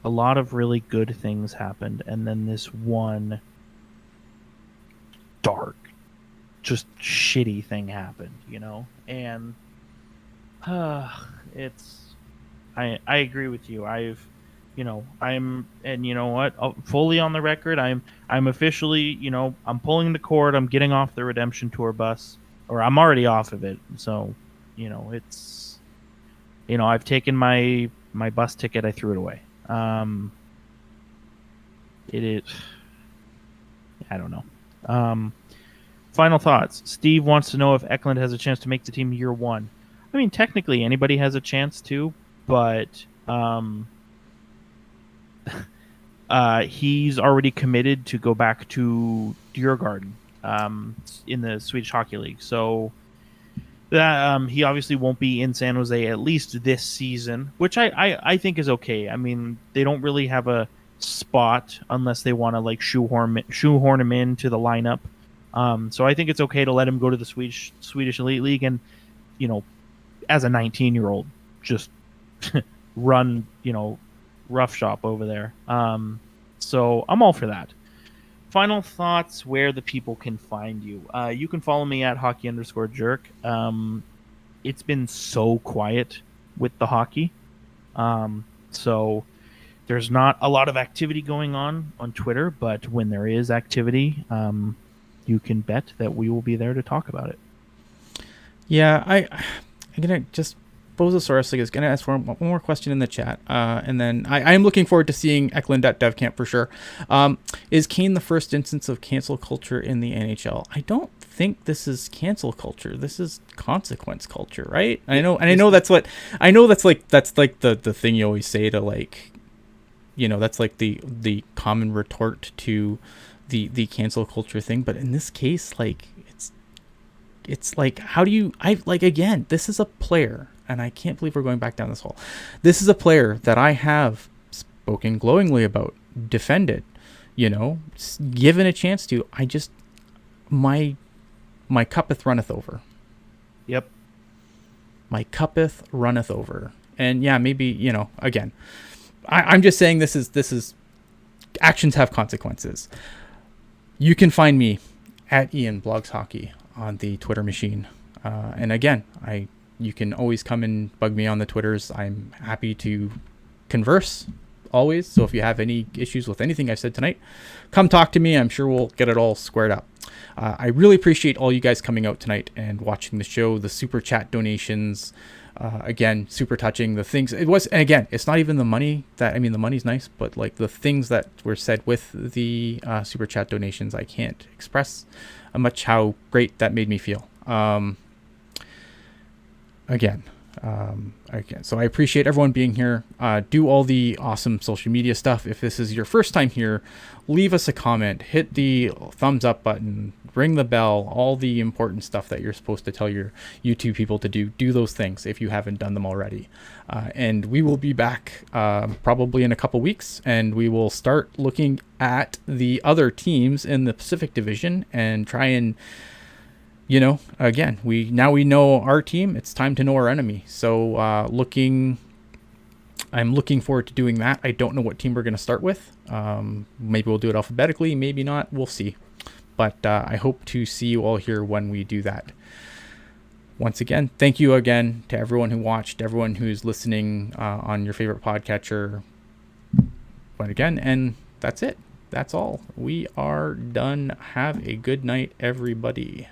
a lot of really good things happened, and then this one dark, just shitty thing happened, you know? And it's... I agree with you. And you know what? Fully on the record, I'm officially, you know, I'm pulling the cord. I'm getting off the Redemption Tour bus, or I'm already off of it. So, you know, it's, you know, I've taken my bus ticket. I threw it away. It is, I don't know. Final thoughts. Steve wants to know if Eklund has a chance to make the team year one. I mean, technically anybody has a chance to, but he's already committed to go back to Djurgården in the Swedish Hockey League. So that he obviously won't be in San Jose at least this season, which I think is okay. I mean, they don't really have a spot unless they want to like shoehorn him into the lineup. So I think it's okay to let him go to the Swedish Elite League and, you know, as a 19-year-old, just run, you know, roughshop over there. So I'm all for that. Final thoughts, where the people can find you. You can follow me at hockey_jerk. It's been so quiet with the hockey. So there's not a lot of activity going on Twitter, but when there is activity, you can bet that we will be there to talk about it. Yeah, I'm going to just... Bozosaurus is going to ask for one more question in the chat. And then I am looking forward to seeing Eklund at Dev Camp for sure. Is Kane the first instance of cancel culture in the NHL? I don't think this is cancel culture. This is consequence culture, right? I know that's like the thing you always say to, like, you know, that's like the common retort to the cancel culture thing. But in this case, like, it's like, how do you, again, this is a player. And I can't believe we're going back down this hole. This is a player that I have spoken glowingly about, defended, you know, given a chance to. I just, my cuppeth runneth over. Yep. My cuppeth runneth over. And yeah, maybe, you know, again, I'm just saying this is actions have consequences. You can find me at Ian Blogs Hockey on the Twitter machine. And again, I You can always come and bug me on the Twitters. I'm happy to converse always. So if you have any issues with anything I've said tonight, come talk to me. I'm sure we'll get it all squared up. I really appreciate all you guys coming out tonight and watching the show, the super chat donations. Again, super touching. The things it was, and again, it's not even the money that, I mean, the money's nice, but like the things that were said with the super chat donations, I can't express much how great that made me feel. Again, so I appreciate everyone being here. Do all the awesome social media stuff. If this is your first time here, leave us a comment, hit the thumbs up button, ring the bell, all the important stuff that you're supposed to tell your YouTube people to do those things if you haven't done them already. And we will be back probably in a couple weeks, and we will start looking at the other teams in the Pacific Division and try and, you know, again, we know our team. It's time to know our enemy. So I'm looking forward to doing that. I don't know what team we're going to start with. Maybe we'll do it alphabetically. Maybe not. We'll see. But I hope to see you all here when we do that. Once again, thank you again to everyone who watched, everyone who's listening on your favorite podcatcher. But again, and that's it. That's all. We are done. Have a good night, everybody.